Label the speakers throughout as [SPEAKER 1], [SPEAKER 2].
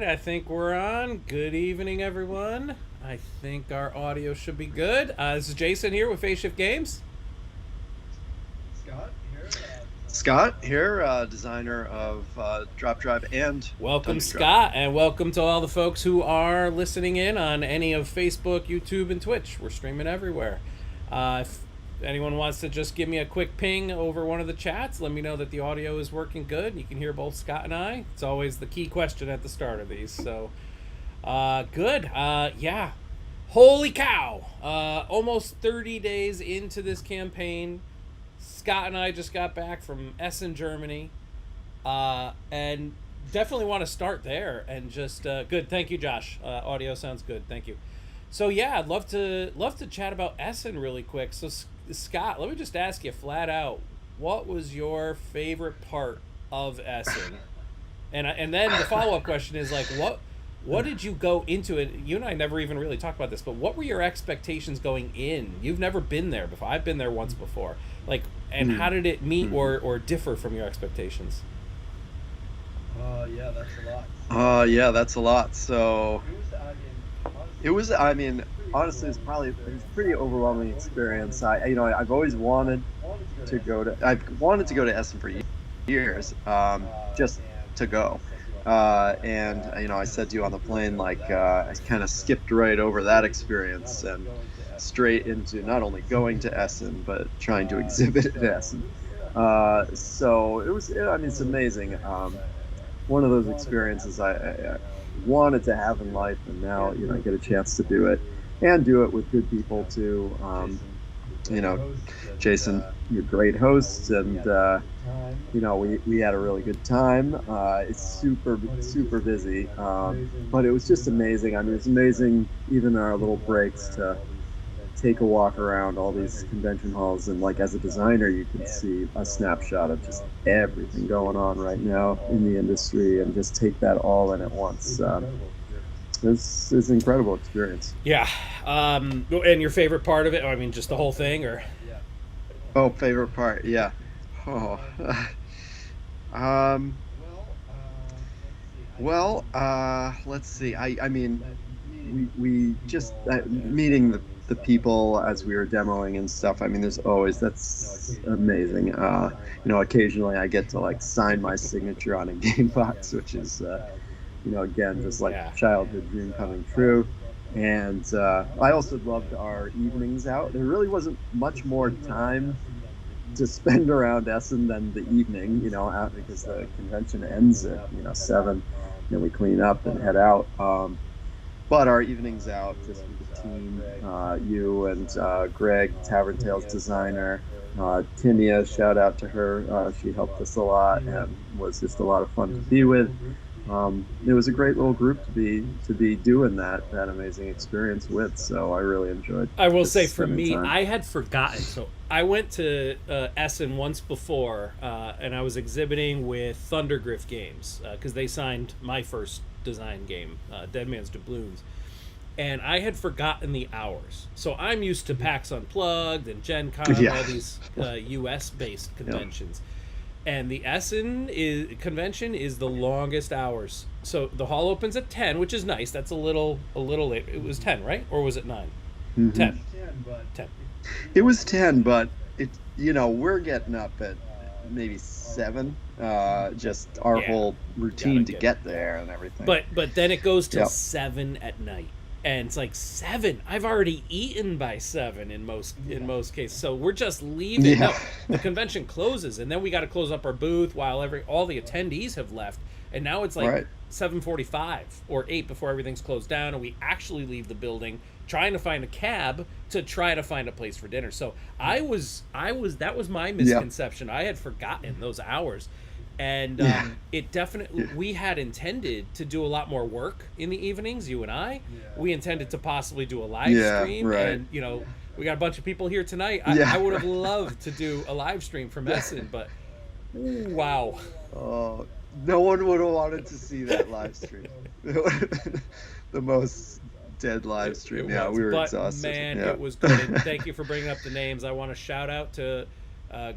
[SPEAKER 1] I think we're on. Good evening, everyone. I think our audio should be good. This is Jason here with Phase Shift Games.
[SPEAKER 2] Scott here, designer of Drop Drive and
[SPEAKER 1] Welcome,
[SPEAKER 2] Dungeon Drop.
[SPEAKER 1] Scott, and welcome to all the folks who are listening in on any of Facebook, YouTube, and Twitch. We're streaming everywhere. If anyone wants to just give me a quick ping over one of the chats, let me know that the audio is working good. You can hear both Scott and I. It's always the key question at the start of these. So, good. Yeah. Holy cow. Almost 30 days into this campaign. Scott and I just got back from Essen, Germany. And definitely want to start there and just good. Thank you, Josh. Audio sounds good. Thank you. So yeah, I'd love to chat about Essen really quick. So Scott, let me just ask you flat out, what was your favorite part of Essen? And then the follow up question is like, what did you go into it? You and I never even really talked about this, but what were your expectations going in? You've never been there before. I've been there once before. Like, and how did it meet or differ from your expectations?
[SPEAKER 3] Yeah, that's a lot.
[SPEAKER 2] Yeah, that's a lot. So it was. I mean, honestly, it was a pretty overwhelming experience. I've always wanted to go to. I've wanted to go to Essen for years, just to go. And I said to you on the plane, like I kind of skipped right over that experience and straight into not only going to Essen but trying to exhibit at Essen. So it was. I mean, it's amazing. One of those experiences I wanted to have in life, and now I get a chance to do it, and do it with good people too. Jason, you're a great host, and we had a really good time. It's super busy, but it was just amazing. I mean, it's amazing even our little breaks to take a walk around all these convention halls, and like as a designer you can see a snapshot of just everything going on right now in the industry and just take that all in at once. It's an incredible experience.
[SPEAKER 1] Yeah. And your favorite part of it? I mean, just the whole thing, or?
[SPEAKER 2] Oh, favorite part, yeah. Oh. Let's see. I mean, we just meeting the people as we were demoing and stuff. I mean, that's amazing. Occasionally I get to like sign my signature on a game box, which is again just like childhood dream coming true. And I also loved our evenings out. There really wasn't much more time to spend around Essen than the evening, because the convention ends at 7. Then we clean up and head out. But our evenings out, just with the team, you and Greg, Tavern Tales designer, Timia, shout out to her. She helped us a lot and was just a lot of fun to be with. It was a great little group to be doing that amazing experience with. So I really enjoyed.
[SPEAKER 1] I will say for me, I had forgotten. So I went to Essen once before, and I was exhibiting with Thundergriff Games because they signed my first design game, Dead Man's Doubloons, and I had forgotten the hours. So I'm used to PAX Unplugged and Gen Con, all these US based conventions. And the Essen convention is the longest hours. So the hall opens at 10, which is nice. That's a little late. It was 10, right? Or was it 9? 10. 10.
[SPEAKER 2] It was 10, but we're getting up at maybe 7. Just our whole routine to get there and everything.
[SPEAKER 1] But then it goes till 7 at night. And it's like 7. I've already eaten by 7 in most cases. So we're just leaving. No, the convention closes, and then we got to close up our booth while all the attendees have left. And now it's like 7:45 or 8 before everything's closed down, and we actually leave the building trying to find a cab to try to find a place for dinner. So that was my misconception. I had forgotten those hours. And it definitely, we had intended to do a lot more work in the evenings, you and I. We intended to possibly do a live stream.
[SPEAKER 2] Right.
[SPEAKER 1] And, we got a bunch of people here tonight. I would have loved to do a live stream from Essen, but wow.
[SPEAKER 2] Oh, no one would have wanted to see that live stream. The most dead live stream. We were exhausted.
[SPEAKER 1] Man, it was good. And thank you for bringing up the names. I want to shout out to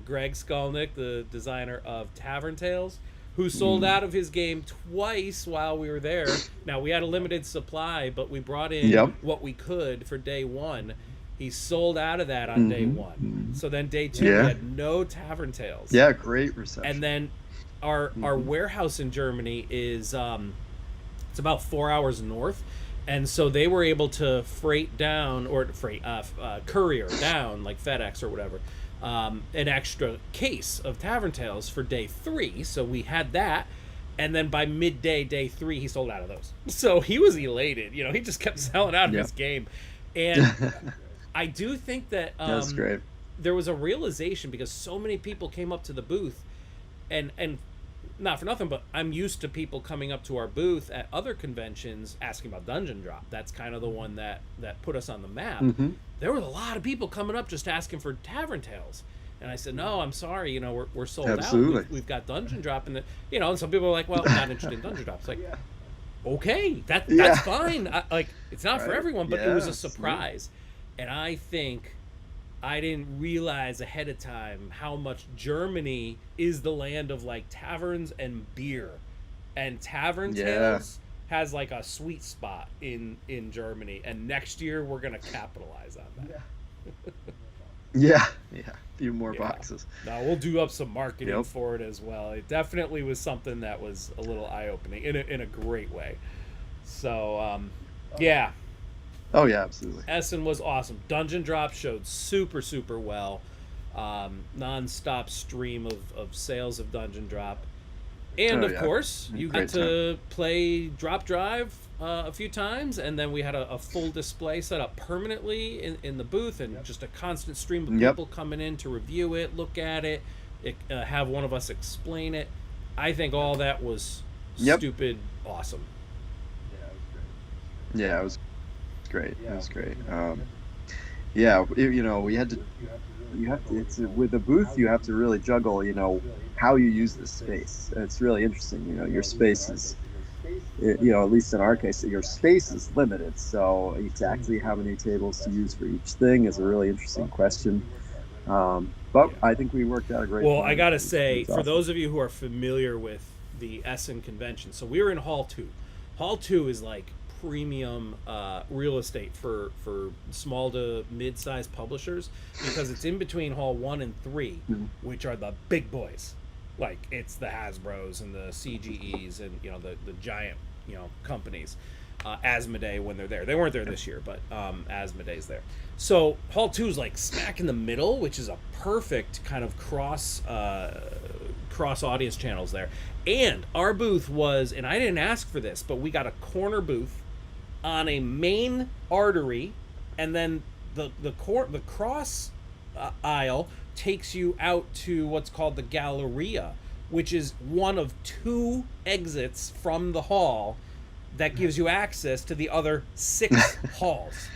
[SPEAKER 1] Greg Skolnick, the designer of Tavern Tales, who sold out of his game twice while we were there. Now, we had a limited supply, but we brought in
[SPEAKER 2] Yep.
[SPEAKER 1] what we could for day one. He sold out of that on day one. So then day two, we
[SPEAKER 2] Yeah.
[SPEAKER 1] had no Tavern Tales.
[SPEAKER 2] Yeah, great reception.
[SPEAKER 1] And then our warehouse in Germany is it's about 4 hours north, and so they were able to courier down, like FedEx or whatever, an extra case of Tavern Tales for day three. So we had that, and then by midday day three, he sold out of those. So he was elated. You know, he just kept selling out of his game, and I do think that
[SPEAKER 2] That's great.
[SPEAKER 1] there was a realization, because so many people came up to the booth, and not for nothing, but I'm used to people coming up to our booth at other conventions asking about Dungeon Drop. That's kind of the one that put us on the map. There was a lot of people coming up just asking for Tavern Tales. And I said, no, I'm sorry, you know, we're sold
[SPEAKER 2] Absolutely.
[SPEAKER 1] out. We've got Dungeon Drop, and and some people are like, well, I'm not interested in Dungeon Drop. It's like, okay, that's fine. It's not for everyone, but it was a surprise. And I think I didn't realize ahead of time how much Germany is the land of like taverns and beer, and Tavern Tales has like a sweet spot in Germany, and next year we're gonna capitalize on that.
[SPEAKER 2] Yeah, a few more boxes.
[SPEAKER 1] No, we'll do up some marketing for it as well. It definitely was something that was a little eye-opening in a great way. So yeah.
[SPEAKER 2] Oh yeah, absolutely.
[SPEAKER 1] Essen was awesome. Dungeon Drop showed super, super well. Non-stop stream of sales of Dungeon Drop. And of course, you get to play Drop Drive a few times, and then we had a full display set up permanently in the booth, and just a constant stream of people coming in to review it, look at it, have one of us explain it. I think all that was stupid awesome.
[SPEAKER 2] Yeah, it was great. It was great. We had to. It's with the booth. You have to really juggle. How you use the space. It's really interesting. Your space is. At least in our case, your space is limited. So exactly how many tables to use for each thing is a really interesting question. But I think we worked out a great.
[SPEAKER 1] Well, I gotta say, for those of you who are familiar with the Essen convention, so we were in Hall 2. Hall 2 is like premium real estate for small to mid-sized publishers, because it's in between Hall 1 and 3, which are the big boys. Like, it's the Hasbros and the CGEs and the giant companies. Asmodee, when they're there, they weren't there this year, but Asmodee's there. So Hall 2 is like smack in the middle, which is a perfect kind of cross audience channels there. And our booth was, and I didn't ask for this, but we got a corner booth on a main artery, and then the cross aisle takes you out to what's called the Galleria, which is one of 2 exits from the hall that gives you access to the other 6 halls,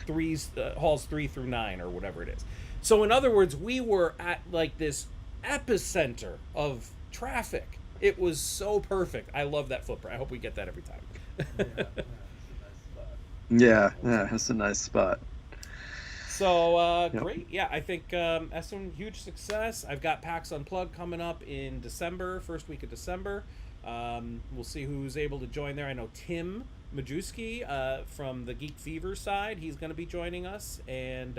[SPEAKER 1] halls 3 through 9 or whatever it is. So in other words, we were at like this epicenter of traffic. It was so perfect. I love that footprint. I hope we get that every time.
[SPEAKER 2] Yeah, that's a nice spot.
[SPEAKER 1] So great. Yeah, I think Essen, huge success. I've got PAX Unplugged coming up in December, first week of December. We'll see who's able to join there. I know Tim Majewski from the Geek Fever side, he's going to be joining us, and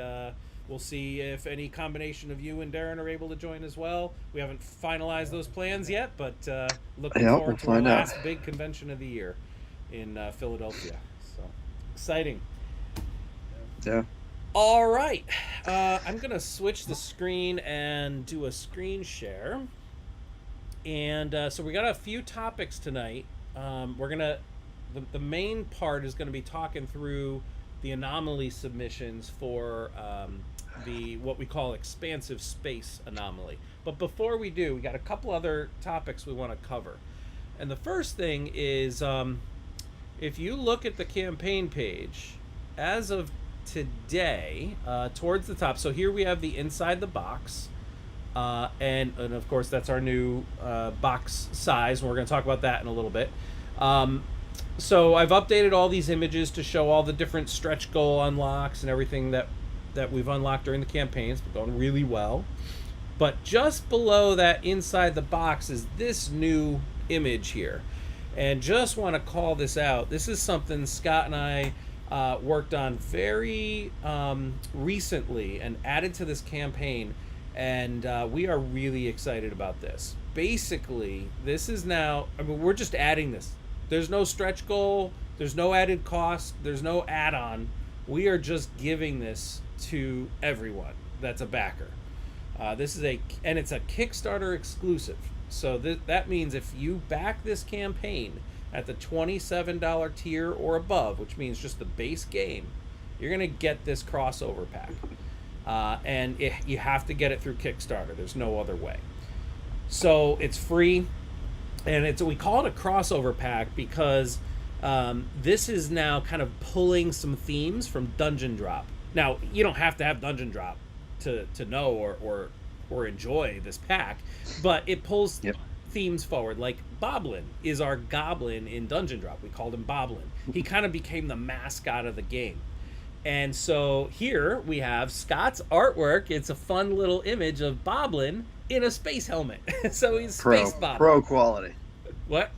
[SPEAKER 1] we'll see if any combination of you and Darren are able to join as well. We haven't finalized those plans yet, but looking forward to our last big convention of the year in Philadelphia. So exciting.
[SPEAKER 2] Yeah.
[SPEAKER 1] All right. I'm going to switch the screen and do a screen share. And so we got a few topics tonight. We're going to, the main part is going to be talking through the Anomaly submissions for the what we call expansive space anomaly. But before we do, we got a couple other topics we want to cover. And the first thing is, if you look at the campaign page, as of today, towards the top, so here we have the inside the box, and of course that's our new box size, and we're going to talk about that in a little bit. So I've updated all these images to show all the different stretch goal unlocks and everything that we've unlocked during the campaigns. It's going really well. But just below that inside the box is this new image here. And just want to call this out. This is something Scott and I worked on very recently and added to this campaign. And we are really excited about this. Basically, this is now, I mean, we're just adding this. There's no stretch goal, there's no added cost, there's no add on. We are just giving this to everyone that's a backer. This is and it's a Kickstarter exclusive. So that means if you back this campaign at the $27 tier or above, which means just the base game, you're going to get this crossover pack. And you have to get it through Kickstarter. There's no other way. So it's free, and we call it a crossover pack because this is now kind of pulling some themes from Dungeon Drop. Now, you don't have to have Dungeon Drop to know or enjoy this pack, but it pulls themes forward. Like Boblin is our goblin in Dungeon Drop. We called him Boblin. He kind of became the mascot of the game. And so here we have Scott's artwork. It's a fun little image of Boblin in a space helmet. So he's Space Boblin.
[SPEAKER 2] Pro quality.
[SPEAKER 1] What?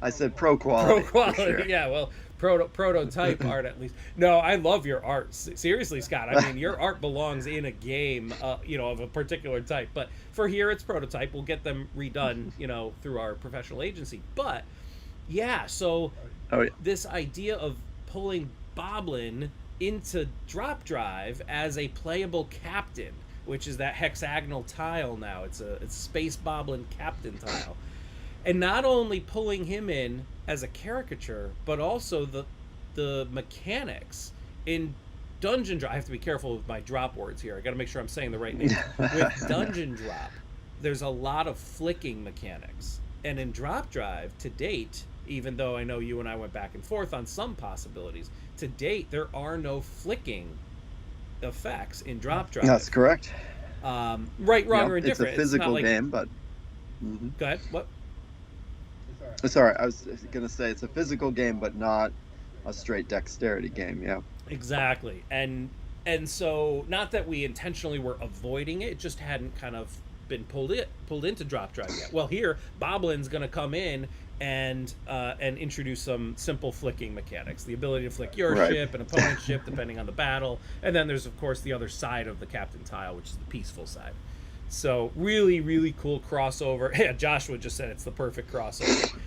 [SPEAKER 2] I said pro quality.
[SPEAKER 1] Pro quality,
[SPEAKER 2] sure.
[SPEAKER 1] Yeah. Well, prototype art at least. No, I love your art. Seriously, Scott. I mean, your art belongs in a game, of a particular type. But for here, it's prototype. We'll get them redone, through our professional agency. But yeah, so this idea of pulling Boblin into Drop Drive as a playable captain, which is that hexagonal tile now. It's Space Boblin captain tile. And not only pulling him in as a caricature, but also the mechanics in Dungeon Drop. I have to be careful with my drop words here. I got to make sure I'm saying the right name. With Dungeon Drop, there's a lot of flicking mechanics. And in Drop Drive, to date, even though I know you and I went back and forth on some possibilities, to date, there are no flicking effects in Drop Drive.
[SPEAKER 2] That's correct.
[SPEAKER 1] Right, wrong, or indifferent.
[SPEAKER 2] It's a physical game, but...
[SPEAKER 1] Mm-hmm. Go ahead. What?
[SPEAKER 2] Sorry, I was going to say it's a physical game, but not a straight dexterity game, yeah.
[SPEAKER 1] Exactly. And so, not that we intentionally were avoiding it, it just hadn't kind of been pulled into Drop Drive yet. Well, here, Boblin's going to come in and introduce some simple flicking mechanics. The ability to flick your ship and opponent's ship, depending on the battle. And then there's, of course, the other side of the captain tile, which is the peaceful side. So really, really cool crossover. Yeah, Joshua just said it's the perfect crossover.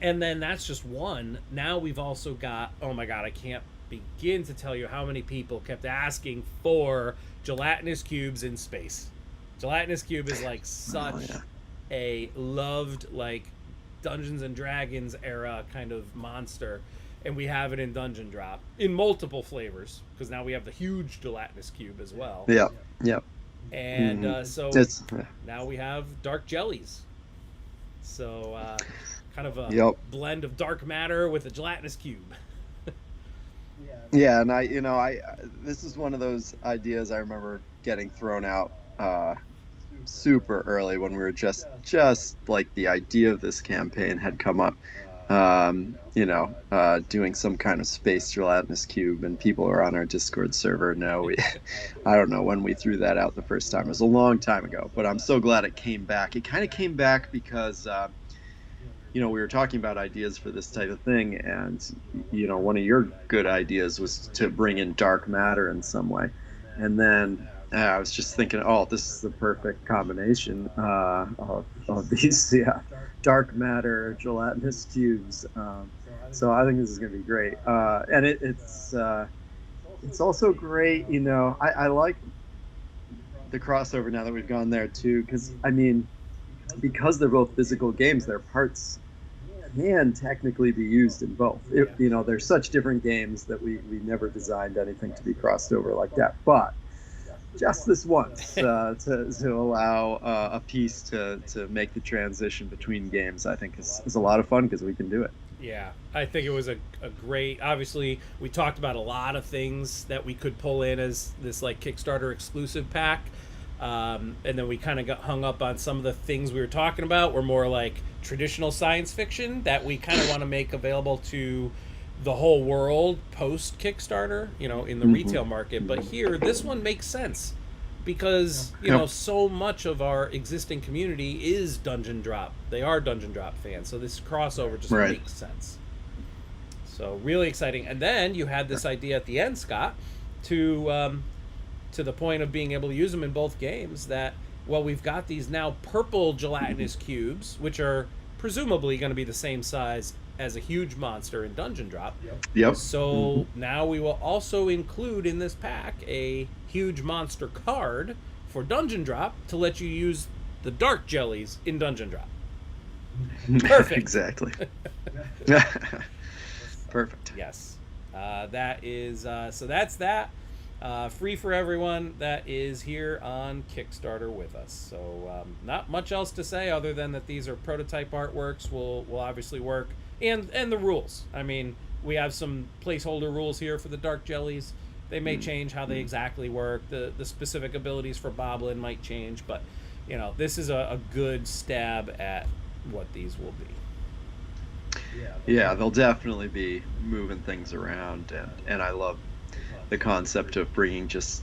[SPEAKER 1] And then that's just one. Now we've also got, oh my God, I can't begin to tell you how many people kept asking for gelatinous cubes in space. Gelatinous cube is like such a loved, like, Dungeons and Dragons era kind of monster. And we have it in Dungeon Drop in multiple flavors, because now we have the huge gelatinous cube as well.
[SPEAKER 2] Yeah, yeah.
[SPEAKER 1] And so now we have dark jellies. So kind of a blend of dark matter with a gelatinous cube.
[SPEAKER 2] Yeah, and I this is one of those ideas I remember getting thrown out super early when we were just like the idea of this campaign had come up. Doing some kind of space gelatinous cube, and people are on our Discord server. No, I don't know when we threw that out the first time. It was a long time ago, but I'm so glad it came back. It kind of came back because, we were talking about ideas for this type of thing, and, one of your good ideas was to bring in dark matter in some way. And then I was just thinking, this is the perfect combination of these, dark matter gelatinous cubes. So I think this is going to be great. And it's also great, I like the crossover now that we've gone there too, because because they're both physical games, their parts can technically be used in both. They're such different games that we never designed anything to be crossed over like that. But just this once to allow a piece to make the transition between games, I think is a lot of fun because we can do it.
[SPEAKER 1] Yeah, I think it was a great, obviously we talked about a lot of things that we could pull in as this like Kickstarter exclusive pack. And then we kind of got hung up on some of the things we were talking about were more like traditional science fiction that we kind of want to make available to the whole world post Kickstarter, in the retail market. But here, this one makes sense. because
[SPEAKER 2] Yep.
[SPEAKER 1] so much of our existing community is Dungeon Drop. They are Dungeon Drop fans, so this crossover just
[SPEAKER 2] Right.
[SPEAKER 1] makes sense. So really exciting. And then you had this idea at the end, Scott, to the point of being able to use them in both games. That, well, we've got these now purple gelatinous cubes, which are presumably going to be the same size as a huge monster in Dungeon Drop.
[SPEAKER 2] Yep.
[SPEAKER 1] So now we will also include in this pack a huge monster card for Dungeon Drop to let you use the dark jellies in Dungeon Drop. Perfect.
[SPEAKER 2] Exactly. Perfect.
[SPEAKER 1] Yes. That is so that's that. Free for everyone that is here on Kickstarter with us. So not much else to say other than that these are prototype artworks. Will obviously work, and the rules. I mean, we have some placeholder rules here for the dark jellies. They may change how they exactly work. The specific abilities for Boblin might change, but this is a good stab at what these will be.
[SPEAKER 2] Yeah, they'll definitely be moving things around, and I love the concept of bringing just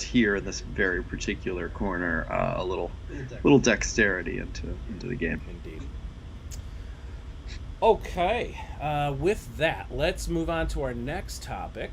[SPEAKER 2] here in this very particular corner a little dexterity into the game.
[SPEAKER 1] Indeed. Okay, with that, let's move on to our next topic.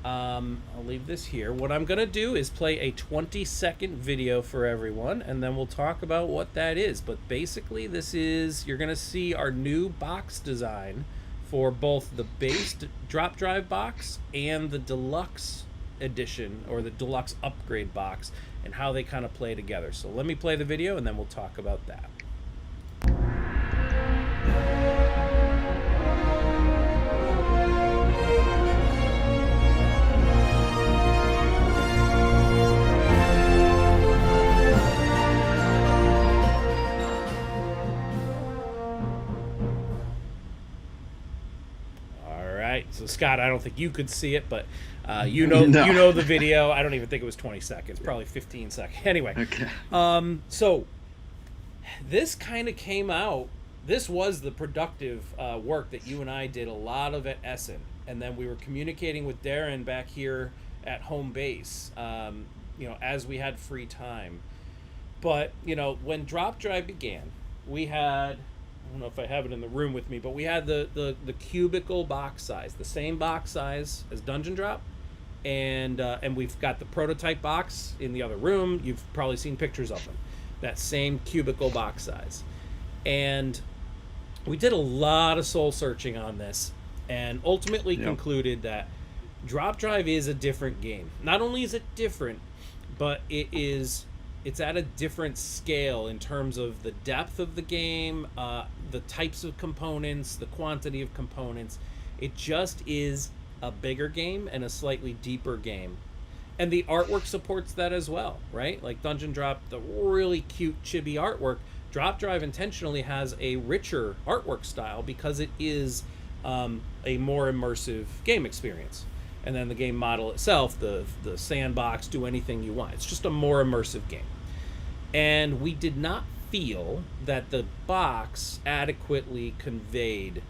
[SPEAKER 1] I'll leave this here. What I'm going to do is play a 20-second video for everyone, and then we'll talk about what that is. But basically, you're going to see our new box design for both the base drop drive box and the deluxe edition, or the deluxe upgrade box, and how they kind of play together. So let me play the video, and then we'll talk about that. So Scott, I don't think you could see it, but
[SPEAKER 2] No.
[SPEAKER 1] you know the video. I don't even think it was 20 seconds, probably 15 seconds. Anyway,
[SPEAKER 2] Okay.
[SPEAKER 1] So this kind of came out. This was the productive work that you and I did a lot of at Essen, and then we were communicating with Darren back here at home base. As we had free time, but when Drop Drive began, we had. I don't know if I have it in the room with me, but we had the cubicle box size, the same box size as Dungeon Drop, and we've got the prototype box in the other room. You've probably seen pictures of them, that same cubicle box size, and we did a lot of soul searching on this, and ultimately concluded that Drop Drive is a different game. Not only is it different, but it's at a different scale in terms of the depth of the game, the types of components, the quantity of components. It just is a bigger game and a slightly deeper game. And the artwork supports that as well, right? Like Dungeon Drop, the really cute chibi artwork. Drop Drive intentionally has a richer artwork style because it is a more immersive game experience. And then the game model itself, the sandbox, do anything you want. It's just a more immersive game. And we did not feel that the box adequately conveyed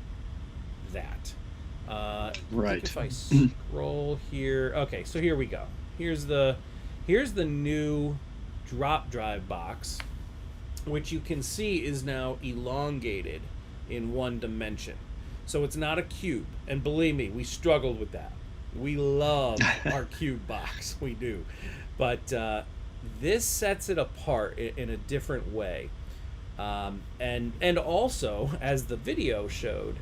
[SPEAKER 1] that.
[SPEAKER 2] Right.
[SPEAKER 1] If I scroll here, okay, so here we go. Here's the new Drop Drive box, which you can see is now elongated in one dimension. So it's not a cube, and believe me, we struggled with that. We love our cube box, we do, but this sets it apart in a different way, and also, as the video showed,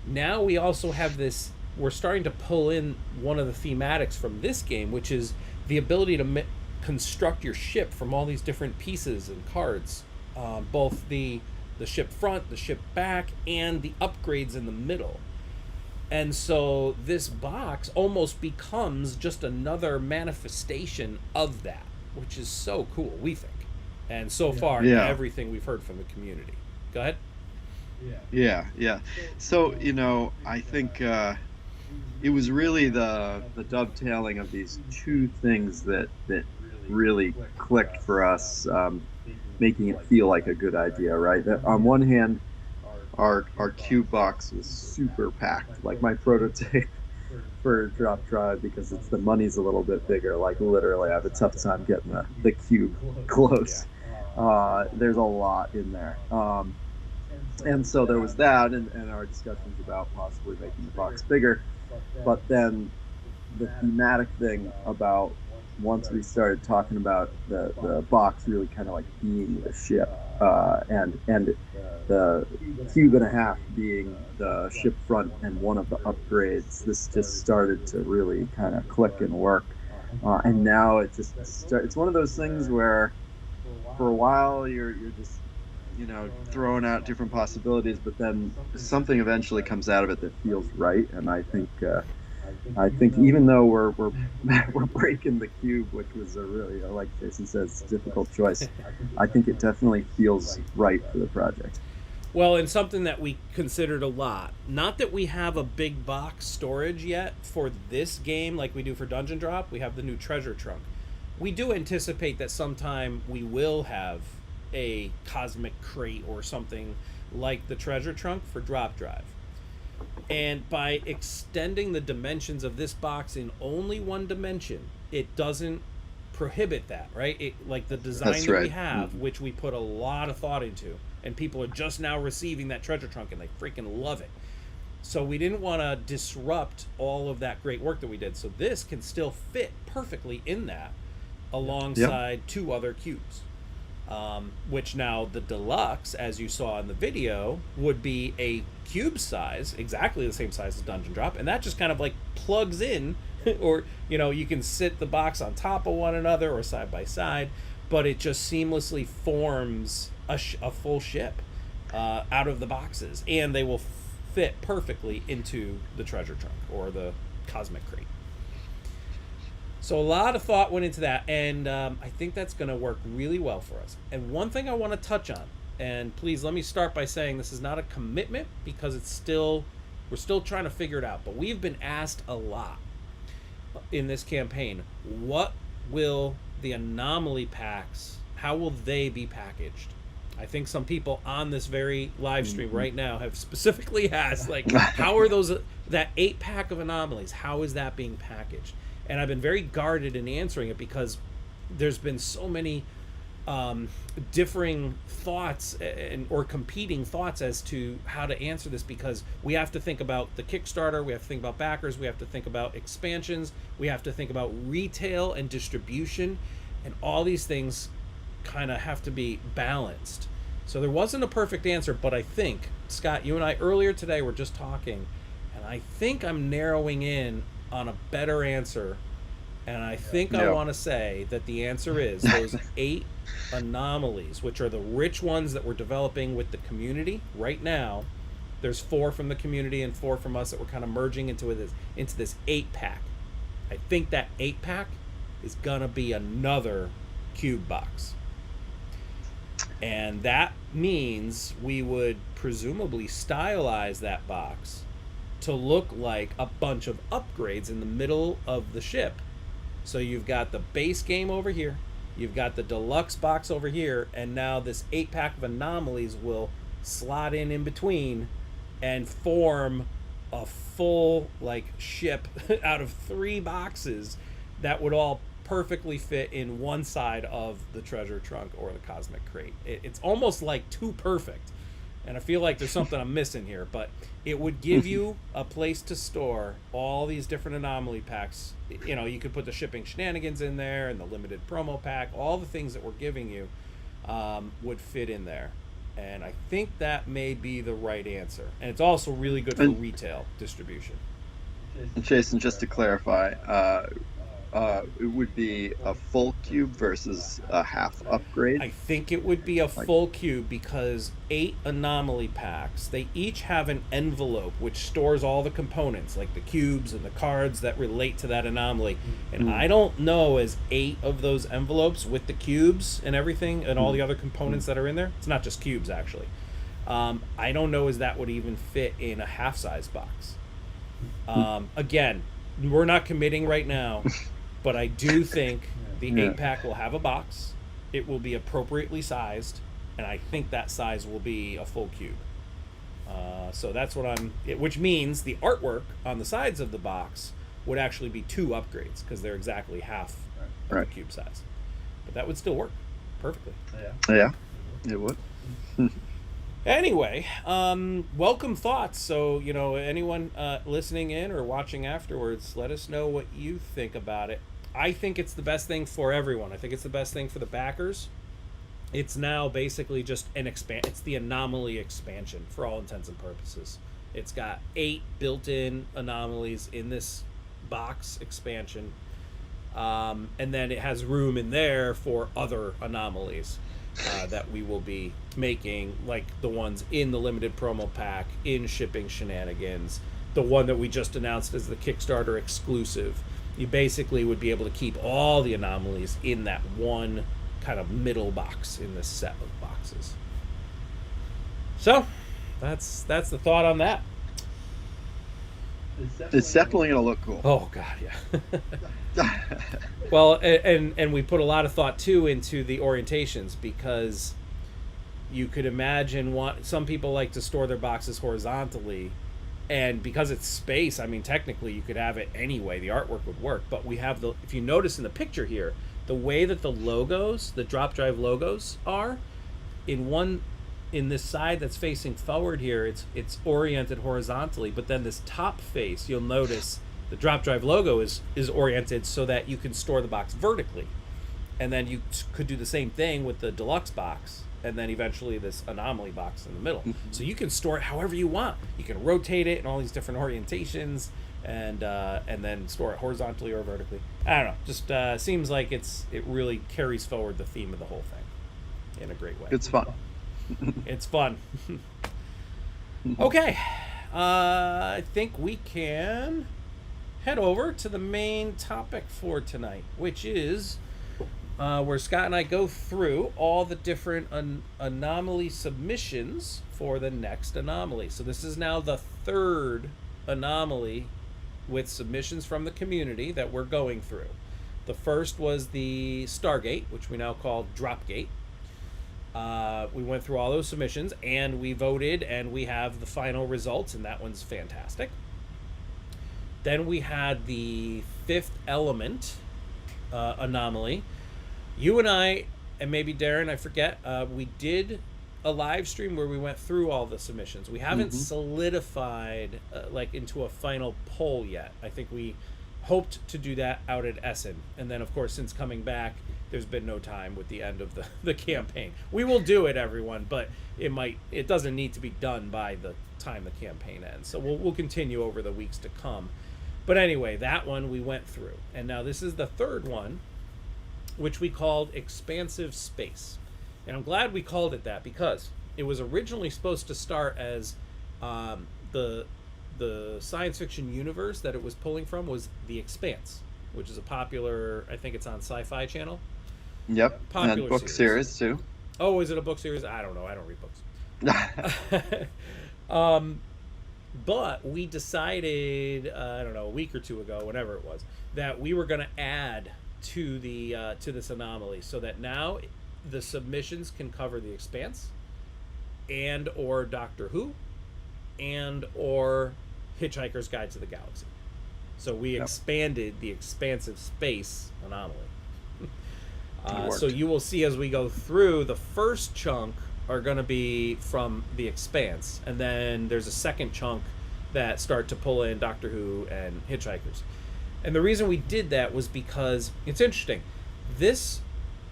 [SPEAKER 1] now we also have this. We're starting to pull in one of the thematics from this game, which is the ability to construct your ship from all these different pieces and cards, both the ship front, the ship back, and the upgrades in the middle. And so this box almost becomes just another manifestation of that, which is so cool, we think. And so far, everything we've heard from the community. Go ahead.
[SPEAKER 2] Yeah. So, I think it was really the dovetailing of these two things that really clicked for us, making it feel like a good idea, right? That on one hand, our cube box was super packed. Like my prototype for drop drive because it's the money's a little bit bigger. Like literally, I have a tough time getting the cube
[SPEAKER 1] Yeah.
[SPEAKER 2] close. There's a lot in there. And so there was that, and our discussions about possibly making the box bigger. But then the thematic thing about once we started talking about the box really kind of like being the ship, and the cube and a half being the ship front and one of the upgrades, this just started to really kind of click and work. And now it's one of those things where for a while you're just throwing out different possibilities, but then something eventually comes out of it that feels right. And I think even though we're we're breaking the cube, which was a really, like Jason says, difficult choice, I think it definitely feels right for the project.
[SPEAKER 1] Well, and something that we considered a lot. Not that we have a big box storage yet for this game like we do for Dungeon Drop. We have the new treasure trunk. We do anticipate that sometime we will have a cosmic crate or something like the treasure trunk for Drop Drive. And by extending the dimensions of this box in only one dimension, it doesn't prohibit that, right? Like the design
[SPEAKER 2] That's
[SPEAKER 1] that we
[SPEAKER 2] right.
[SPEAKER 1] have, which we put a lot of thought into, and people are just now receiving that treasure trunk and they freaking love it. So we didn't want to disrupt all of that great work that we did. So this can still fit perfectly in that
[SPEAKER 2] Yep.
[SPEAKER 1] alongside two other cubes. Which now the deluxe, as you saw in the video, would be a cube size, exactly the same size as Dungeon Drop, and that just kind of like plugs in, or you can sit the box on top of one another or side by side, but it just seamlessly forms a full ship out of the boxes, and they will fit perfectly into the treasure trunk or the cosmic crate. So a lot of thought went into that, and I think that's going to work really well for us. And one thing I want to touch on, and please let me start by saying this is not a commitment because we're still trying to figure it out. But we've been asked a lot in this campaign, what will the Anomaly packs, how will they be packaged? I think some people on this very live stream right now have specifically asked, like, how are that 8-pack of Anomalies, how is that being packaged? And I've been very guarded in answering it because there's been so many differing thoughts or competing thoughts as to how to answer this, because we have to think about the Kickstarter, we have to think about backers, we have to think about expansions, we have to think about retail and distribution, and all these things kind of have to be balanced. So there wasn't a perfect answer, but I think, Scott, you and I earlier today were just talking, and I think I'm narrowing in on a better answer, and I think I want to say that the answer is those 8 Anomalies, which are the rich ones that we're developing with the community right now. There's 4 from the community and 4 from us that we're kind of merging into this 8-pack. I think that 8-pack is gonna be another cube box, and that means we would presumably stylize that box to look like a bunch of upgrades in the middle of the ship. So you've got the base game over here, you've got the deluxe box over here, and now this 8-pack of Anomalies will slot in between and form a full like ship out of 3 boxes that would all perfectly fit in one side of the treasure trunk or the cosmic crate. It's almost like too perfect, and I feel like there's something I'm missing here, but it would give you a place to store all these different Anomaly packs. You could put the shipping shenanigans in there and the limited promo pack. All the things that we're giving you would fit in there, and I think that may be the right answer. And it's also really good for retail distribution.
[SPEAKER 2] Jason, just to clarify, it would be a full cube versus a half upgrade.
[SPEAKER 1] I think it would be a full cube because 8 Anomaly packs, they each have an envelope which stores all the components, like the cubes and the cards that relate to that anomaly. And I don't know, as 8 of those envelopes with the cubes and everything and all the other components that are in there, it's not just cubes actually, I don't know as that would even fit in a half-size box. Again, we're not committing right now, but I do think the 8-pack will have a box. It will be appropriately sized, and I think that size will be a full cube. So that's what which means the artwork on the sides of the box would actually be 2 upgrades because they're exactly half of the
[SPEAKER 2] Right.
[SPEAKER 1] cube size. But that would still work perfectly.
[SPEAKER 2] Yeah, it would.
[SPEAKER 1] Anyway, welcome thoughts. So, anyone listening in or watching afterwards, let us know what you think about it. I think it's the best thing for everyone. I think it's the best thing for the backers. It's now basically just it's the Anomaly expansion for all intents and purposes. It's got 8 built-in anomalies in this box expansion. And then it has room in there for other anomalies that we will be making, like the ones in the limited promo pack, in shipping shenanigans, the one that we just announced as the Kickstarter exclusive. You basically would be able to keep all the anomalies in that one kind of middle box in this set of boxes. So that's the thought on that.
[SPEAKER 2] It's definitely gonna look cool.
[SPEAKER 1] Oh god, yeah. Well, and we put a lot of thought too into the orientations, because you could imagine some people like to store their boxes horizontally, and because it's space, I mean, technically you could have it anyway. The artwork would work, but we have if you notice in the picture here, the way that the logos, the drop drive logos are, in this side that's facing forward here, it's oriented horizontally, but then this top face, you'll notice the drop drive logo is oriented so that you can store the box vertically. And then you could do the same thing with the deluxe box, and then eventually this Anomaly box in the middle. So you can store it however you want. You can rotate it in all these different orientations, and then store it horizontally or vertically. I don't know. Just seems like it really carries forward the theme of the whole thing in a great way.
[SPEAKER 2] It's fun.
[SPEAKER 1] It's fun. Okay. I think we can head over to the main topic for tonight, which is where Scott and I go through all the different anomaly submissions for the next anomaly. So this is now the 3rd anomaly with submissions from the community that we're going through. The first was the Stargate, which we now call Dropgate. We went through all those submissions and we voted, and we have the final results, and that one's fantastic. Then we had the 5th Element anomaly. You and I, and maybe Darren, I forget, we did a live stream where we went through all the submissions. We haven't solidified into a final poll yet. I think we hoped to do that out at Essen, and then of course since coming back there's been no time with the end of the campaign. We will do it, everyone, but it doesn't need to be done by the time the campaign ends. So we'll continue over the weeks to come. But anyway, that one we went through. And now this is the 3rd one, which we called Expansive Space. And I'm glad we called it that, because it was originally supposed to start as the science fiction universe that it was pulling from was The Expanse, which is a popular, I think it's on Sci-Fi Channel.
[SPEAKER 2] Yep,
[SPEAKER 1] Popular
[SPEAKER 2] and book series too.
[SPEAKER 1] Oh, is it a book series? I don't know. I don't read books. But we decided, I don't know, a week or 2 ago, whenever it was, that we were going to add to this anomaly, so that now the submissions can cover The Expanse, and or Doctor Who, and or Hitchhiker's Guide to the Galaxy. So we expanded the Expansive Space anomaly. So you will see as we go through, the first chunk are going to be from The Expanse, and then there's a second chunk that start to pull in Doctor Who and Hitchhikers. And the reason we did that was because it's interesting. This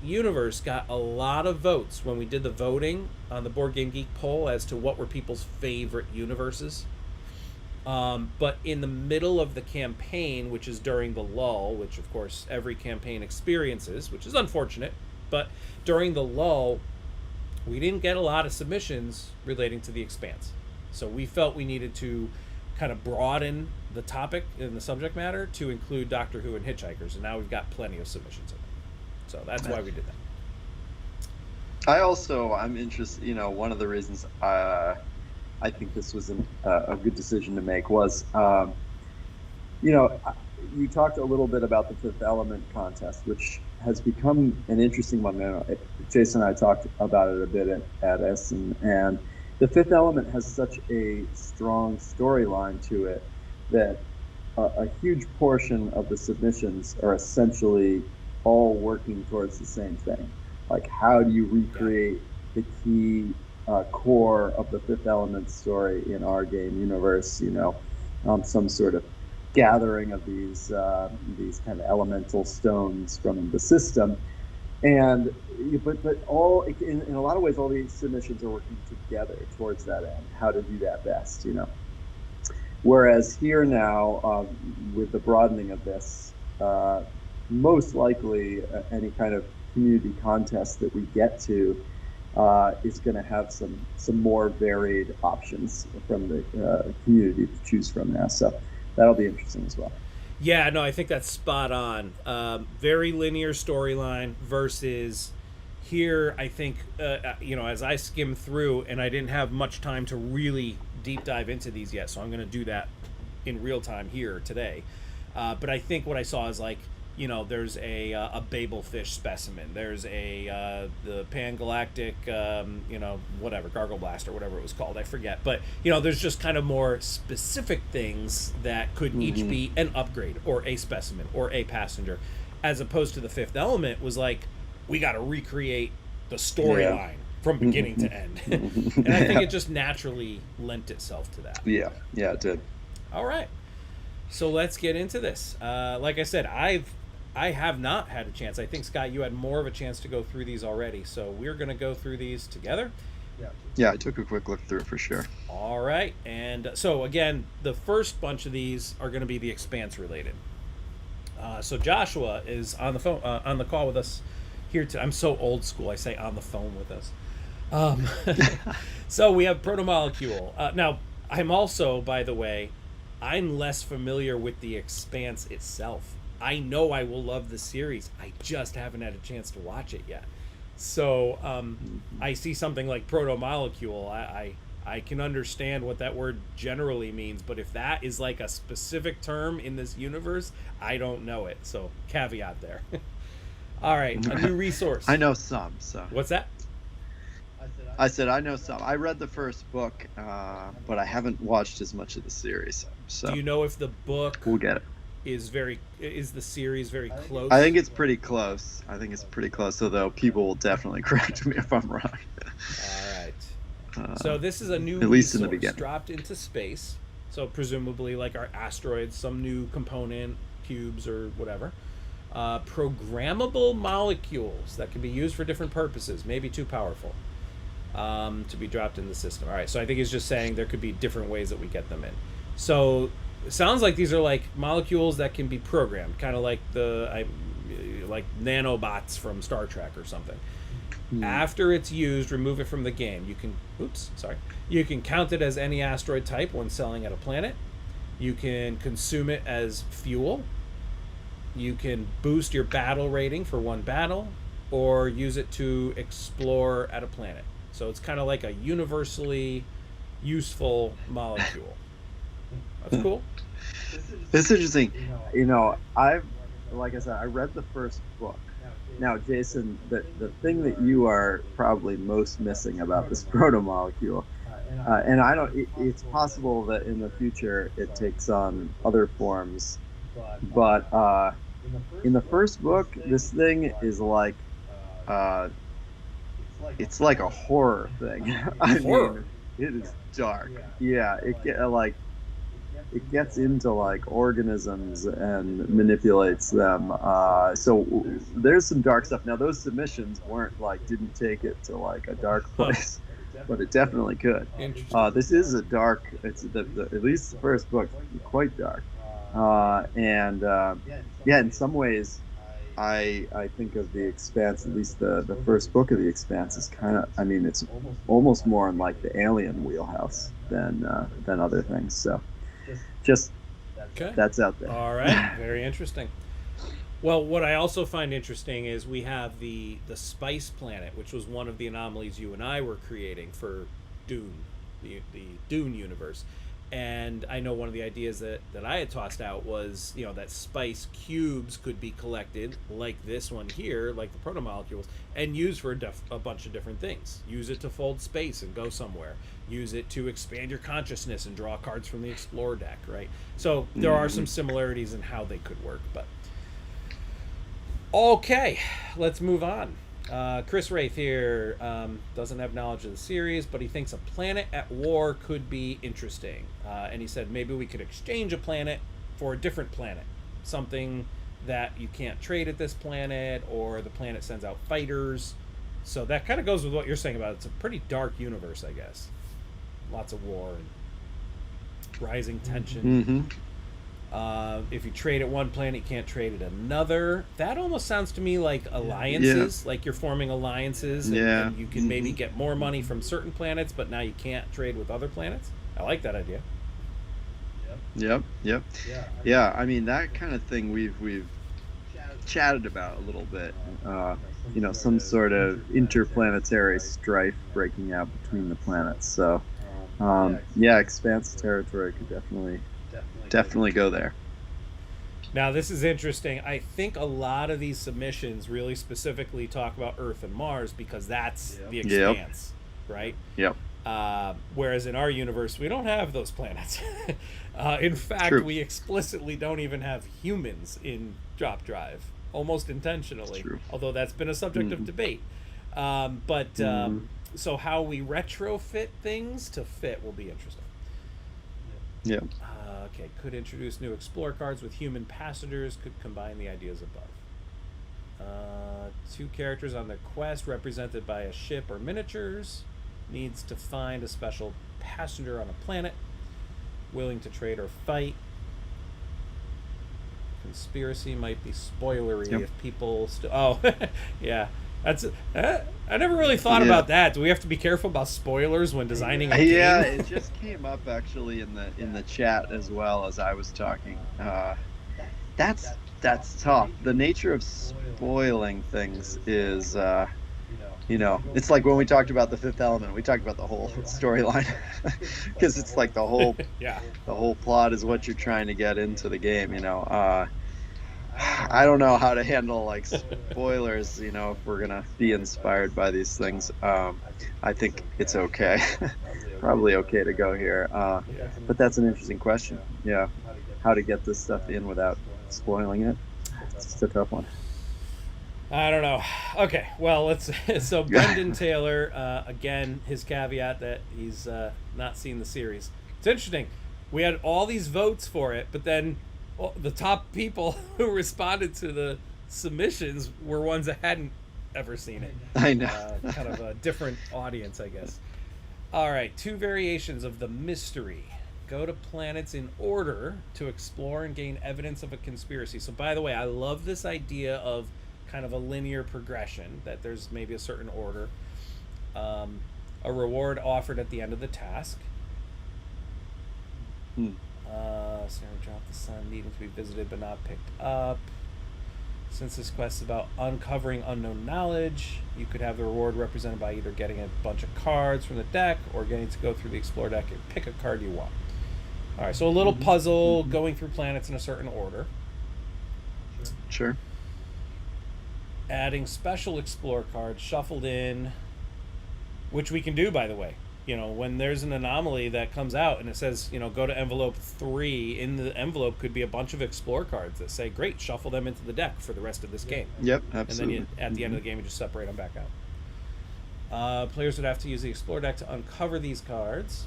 [SPEAKER 1] universe got a lot of votes when we did the voting on the Board Game Geek poll as to what were people's favorite universes. But in the middle of the campaign, which is during the lull, which of course every campaign experiences, which is unfortunate, but during the lull, we didn't get a lot of submissions relating to The Expanse. So we felt we needed to kind of broaden the topic and the subject matter to include Doctor Who and Hitchhikers, and now we've got plenty of submissions in it. So that's why we did that.
[SPEAKER 2] I'm interested, one of the reasons I think this was a good decision to make was, you talked a little bit about the 5th Element contest, which has become an interesting one. Jason and I talked about it a bit at Essen, and the Fifth Element has such a strong storyline to it that a huge portion of the submissions are essentially all working towards the same thing. Like, how do you
[SPEAKER 1] Yeah.
[SPEAKER 2] recreate the key core of the Fifth Element story in our game universe? Some sort of gathering of these kind of elemental stones from the system, and but all in a lot of ways, all these submissions are working together towards that end. How to do that best. Whereas here now, with the broadening of this, most likely any kind of community contest that we get to is going to have some more varied options from the community to choose from now. So that'll be interesting as well.
[SPEAKER 1] Yeah, no, I think that's spot on. Very linear storyline versus here. I think as I skim through, and I didn't have much time to really deep dive into these yet, so I'm going to do that in real time here today. But I think what I saw is like, there's a Babelfish specimen. There's the Pangalactic, whatever, Gargle Blast or whatever it was called. I forget. But, there's just kind of more specific things that could each be an upgrade or a specimen or a passenger, as opposed to the Fifth Element was like, we got to recreate the storyline from beginning to end. And I think it just naturally lent itself to that.
[SPEAKER 2] Yeah, it did.
[SPEAKER 1] All right. So let's get into this. Like I said, I have not had a chance. I think, Scott, you had more of a chance to go through these already. So we're going to go through these together.
[SPEAKER 2] Yeah, I took a quick look through it for sure.
[SPEAKER 1] All right. And so, again, the first bunch of these are going to be the Expanse related. So Joshua is on the phone, on the call with us here. I'm so old school. I say on the phone with us. So we have Protomolecule. Now, I'm also, by the way, I'm less familiar with the Expanse itself. I know I will love the series. I just haven't had a chance to watch it yet. So I see something like Protomolecule. I can understand what that word generally means, but if that is like a specific term in this universe, I don't know it. So caveat there. All right, a new resource.
[SPEAKER 2] I know some. So
[SPEAKER 1] what's that?
[SPEAKER 2] I said I know some. I read the first book, but I haven't watched as much of the series. So
[SPEAKER 1] do you know if the book
[SPEAKER 2] we'll get it?
[SPEAKER 1] Is the series very close?
[SPEAKER 2] I think it's pretty close. Although people will definitely correct me if I'm wrong.
[SPEAKER 1] All right. So this is a new
[SPEAKER 2] at least in the beginning
[SPEAKER 1] dropped into space. So presumably like our asteroids, some new component, cubes or whatever. Programmable molecules that can be used for different purposes, maybe too powerful to be dropped in the system. All right, so I think he's just saying there could be different ways that we get them in. So it sounds like these are like molecules that can be programmed, kind of like like nanobots from Star Trek or something. After it's used, remove it from the game. You can count it as any asteroid type when selling at a planet. You can consume it as fuel. You can boost your battle rating for one battle, or use it to explore at a planet. So it's kind of like a universally useful molecule. That's cool.
[SPEAKER 2] It's interesting. Like I said, I read the first book. Now, Jason, the thing that you are probably most missing about this protomolecule, and it's possible that in the future it takes on other forms, but in the first book, this thing is like, it's like a horror thing. I mean, it is dark. Yeah, it gets into like organisms and manipulates them. So there's some dark stuff. Now those submissions didn't take it to like a dark place, but it definitely could. This is a dark. It's at least the first book, quite dark. In some ways, I think of the Expanse, at least the first book of the Expanse, is kind of. I mean, it's almost more in like the Alien wheelhouse than other things. So. Just that's out there.
[SPEAKER 1] All right, very interesting. Well, what I also find interesting is we have the Spice Planet, which was one of the anomalies you and I were creating for Dune, the Dune universe. And I know one of the ideas that I had tossed out was, that spice cubes could be collected like this one here, like the protomolecules, and used for a bunch of different things. Use it to fold space and go somewhere. Use it to expand your consciousness and draw cards from the Explore deck, right? So there are some similarities in how they could work. But okay, let's move on. Chris Wraith here doesn't have knowledge of the series, but he thinks a planet at war could be interesting. And he said maybe we could exchange a planet for a different planet. Something that you can't trade at this planet, or the planet sends out fighters. So that kind of goes with what you're saying about it. It's a pretty dark universe, I guess. Lots of war and rising tension. If you trade at one planet, you can't trade at another. That almost sounds to me like alliances, like you're forming alliances, and you can maybe get more money from certain planets, but now you can't trade with other planets. I like that idea.
[SPEAKER 2] Yep. Yeah, I mean, that kind of thing we've chatted about a little bit. Some sort of interplanetary strife breaking out between the planets. So, expanse territory could definitely go there.
[SPEAKER 1] Now, this is interesting. I think a lot of these submissions really specifically talk about Earth and Mars because that's the expanse, right?
[SPEAKER 2] Yep.
[SPEAKER 1] Whereas in our universe, we don't have those planets. In fact, we explicitly don't even have humans in Drop Drive, almost intentionally, although that's been a subject of debate. So how we retrofit things to fit will be interesting.
[SPEAKER 2] Yeah.
[SPEAKER 1] Okay, could introduce new Explore cards with human passengers, could combine the ideas above. 2 characters on their quest represented by a ship or miniatures. Needs to find a special passenger on a planet. Willing to trade or fight. Conspiracy might be spoilery if people yeah. That's I never really thought about that. Do we have to be careful about spoilers when designing a game?
[SPEAKER 2] Yeah, it just came up actually in the chat as well as I was talking. That's tough. The nature of spoiling things is it's like when we talked about the Fifth Element, we talked about the whole storyline because it's like the whole plot is what you're trying to get into the game. I don't know how to handle like spoilers, if we're gonna be inspired by these things. I think it's okay. Probably okay to go here. But that's an interesting question. Yeah. How to get this stuff in without spoiling it. It's just a tough one.
[SPEAKER 1] I don't know. Okay, well, so Brendan Taylor, again, his caveat that he's not seen the series. It's interesting. We had all these votes for it, but then the top people who responded to the submissions were ones that hadn't ever seen it.
[SPEAKER 2] I know.
[SPEAKER 1] Kind of a different audience, I guess. All right, 2 variations of the mystery. Go to planets in order to explore and gain evidence of a conspiracy. So, by the way, I love this idea of kind of a linear progression, that there's maybe a certain order. A reward offered at the end of the task. Sarah dropped the sun, needing to be visited but not picked up. Since this quest is about uncovering unknown knowledge, you could have the reward represented by either getting a bunch of cards from the deck or getting to go through the Explore deck and pick a card you want. All right, so a little puzzle going through planets in a certain order.
[SPEAKER 2] Sure.
[SPEAKER 1] Adding special Explore cards shuffled in, which we can do, by the way. When there's an anomaly that comes out and it says, go to envelope 3, in the envelope could be a bunch of Explore cards that say, great, shuffle them into the deck for the rest of this game.
[SPEAKER 2] Yep, absolutely.
[SPEAKER 1] And then at the end of the game, you just separate them back out. Players would have to use the Explore deck to uncover these cards.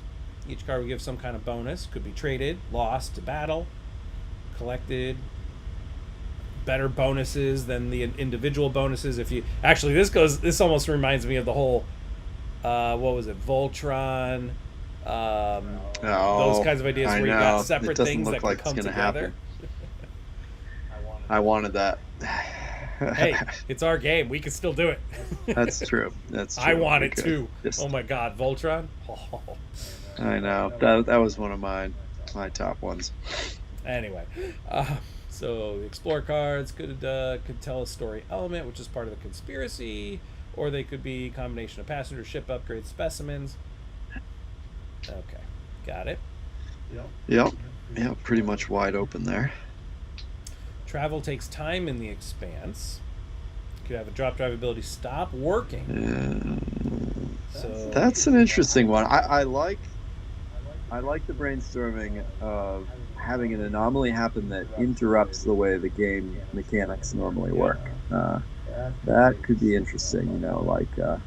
[SPEAKER 1] Each card would give some kind of bonus. Could be traded, lost to battle, collected. Better bonuses than the individual bonuses. This almost reminds me of the whole what was it, Voltron, those kinds of ideas where you got separate things that can come together.
[SPEAKER 2] I wanted that.
[SPEAKER 1] Hey, it's our game. We can still do it.
[SPEAKER 2] That's true.
[SPEAKER 1] I want it too. Oh my God, Voltron. Oh.
[SPEAKER 2] I know. That was one of my top ones.
[SPEAKER 1] Anyway, so the Explore cards could tell a story element, which is part of the conspiracy, or they could be a combination of passenger ship upgrade specimens. Okay, got it.
[SPEAKER 2] Yep. Yeah, pretty much wide open there.
[SPEAKER 1] Travel takes time in the expanse. Could have a drop drive ability stop working. So
[SPEAKER 2] That's an interesting one. I like the brainstorming of having an anomaly happen that interrupts the way the game mechanics normally work. That could be interesting, like a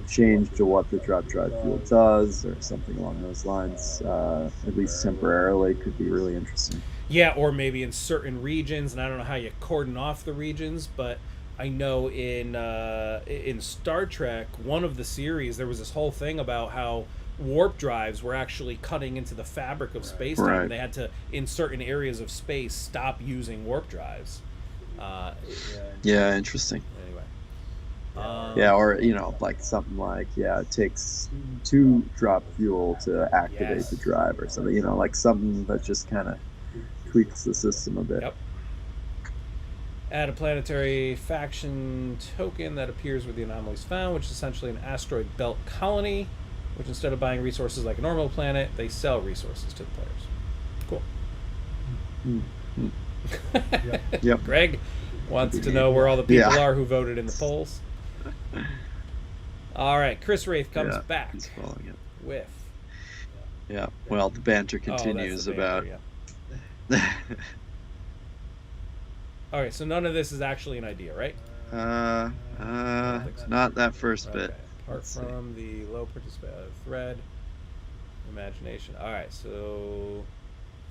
[SPEAKER 2] change to what the drop drive fuel does or something along those lines, at least temporarily, could be really interesting.
[SPEAKER 1] yeah, or maybe in certain regions, and I don't know how you cordon off the regions, but I know in Star Trek, one of the series, there was this whole thing about how warp drives were actually cutting into the fabric of space time.
[SPEAKER 2] Right.
[SPEAKER 1] They had to, in certain areas of space, stop using warp drives.
[SPEAKER 2] Yeah, interesting.
[SPEAKER 1] Anyway.
[SPEAKER 2] Yeah, or like something like it takes two drop fuel to activate
[SPEAKER 1] Yes.
[SPEAKER 2] the drive or something. Like something that just kind of tweaks the system a bit.
[SPEAKER 1] Yep. Add a planetary faction token that appears where the anomaly is found, which is essentially an asteroid belt colony, which instead of buying resources like a normal planet, they sell resources to the players. Cool.
[SPEAKER 2] Yep.
[SPEAKER 1] Greg wants to know where all the people
[SPEAKER 2] Yeah.
[SPEAKER 1] are who voted in the polls. All right, Chris Wraith comes back
[SPEAKER 2] He's following it.
[SPEAKER 1] with.
[SPEAKER 2] Yeah. Well, the banter
[SPEAKER 1] Oh,
[SPEAKER 2] continues
[SPEAKER 1] that's the
[SPEAKER 2] about.
[SPEAKER 1] banter, yeah. All right, so none of this is actually an idea, right?
[SPEAKER 2] Not that first bit.
[SPEAKER 1] Okay. Apart from the low thread, imagination. All right, so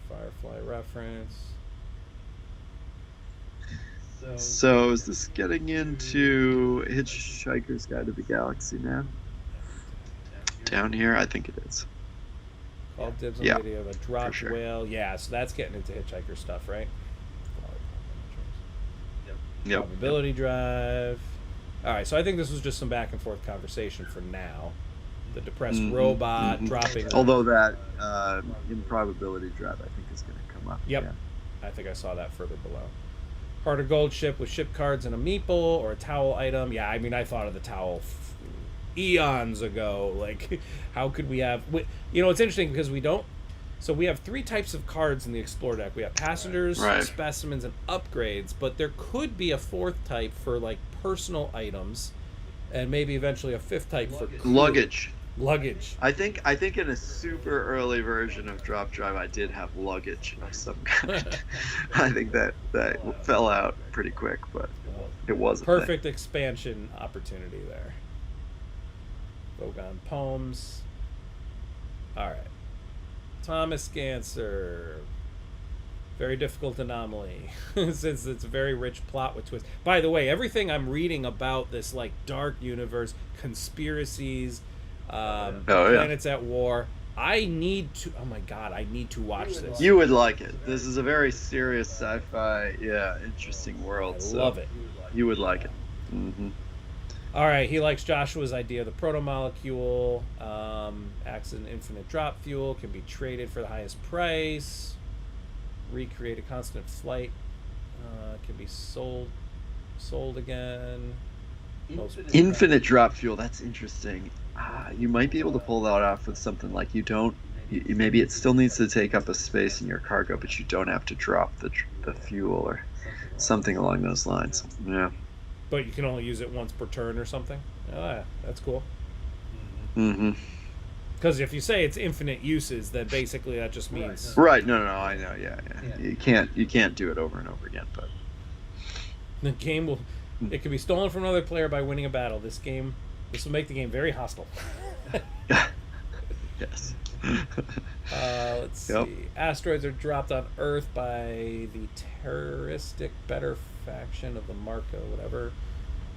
[SPEAKER 1] Firefly reference.
[SPEAKER 2] So is this getting into Hitchhiker's Guide to the Galaxy now? Down here, I think it is.
[SPEAKER 1] Call dibs on
[SPEAKER 2] Yeah,
[SPEAKER 1] the idea of a dropped
[SPEAKER 2] sure.
[SPEAKER 1] whale. Yeah, so that's getting into Hitchhiker stuff, right?
[SPEAKER 2] Yep.
[SPEAKER 1] Probability drive. All right, so I think this was just some back and forth conversation for now. The depressed robot dropping.
[SPEAKER 2] Although that improbability drive, I think, is going to come up.
[SPEAKER 1] Yep.
[SPEAKER 2] Yeah.
[SPEAKER 1] I think I saw that further below. Heart of Gold ship with ship cards and a meeple or a towel item. Yeah, I mean, I thought of the towel eons ago. Like, how could we have... it's interesting because we don't... So we have 3 types of cards in the Explore deck. We have passengers,
[SPEAKER 2] Right.
[SPEAKER 1] specimens, and upgrades. But there could be a 4th type for, like, personal items. And maybe eventually a 5th type for...
[SPEAKER 2] Luggage.
[SPEAKER 1] I
[SPEAKER 2] think in a super early version of Drop Drive, I did have luggage of some kind. I think that fell out pretty quick, but it was a
[SPEAKER 1] Perfect
[SPEAKER 2] thing.
[SPEAKER 1] expansion opportunity there. Vogon Poems. All right. Thomas Ganser. Very difficult anomaly, since it's a very rich plot with twists. By the way, everything I'm reading about this like dark universe, conspiracies, planets at war, I need to. Oh my god, I need to watch this.
[SPEAKER 2] You would like it. This is a very serious sci-fi, interesting world.
[SPEAKER 1] I love it.
[SPEAKER 2] You would like it. Mm-hmm.
[SPEAKER 1] All right, he likes Joshua's idea. The proto-molecule acts as an infinite drop fuel, can be traded for the highest price. Recreate a constant flight, can be sold again.
[SPEAKER 2] Infinite drop fuel. That's interesting. You might be able to pull that off with something like maybe it still needs to take up a space in your cargo, but you don't have to drop the fuel or something along those lines. Yeah.
[SPEAKER 1] But you can only use it once per turn or something. Oh, yeah, that's cool.
[SPEAKER 2] Mm-hmm.
[SPEAKER 1] Because if you say it's infinite uses, then basically that just means
[SPEAKER 2] Right. No, I know. Yeah. You can't do it over and over again, but
[SPEAKER 1] the game will. It can be stolen from another player by winning a battle. This will make the game very hostile.
[SPEAKER 2] yes.
[SPEAKER 1] Let's see. Asteroids are dropped on Earth by the terroristic better faction of the Marco, whatever.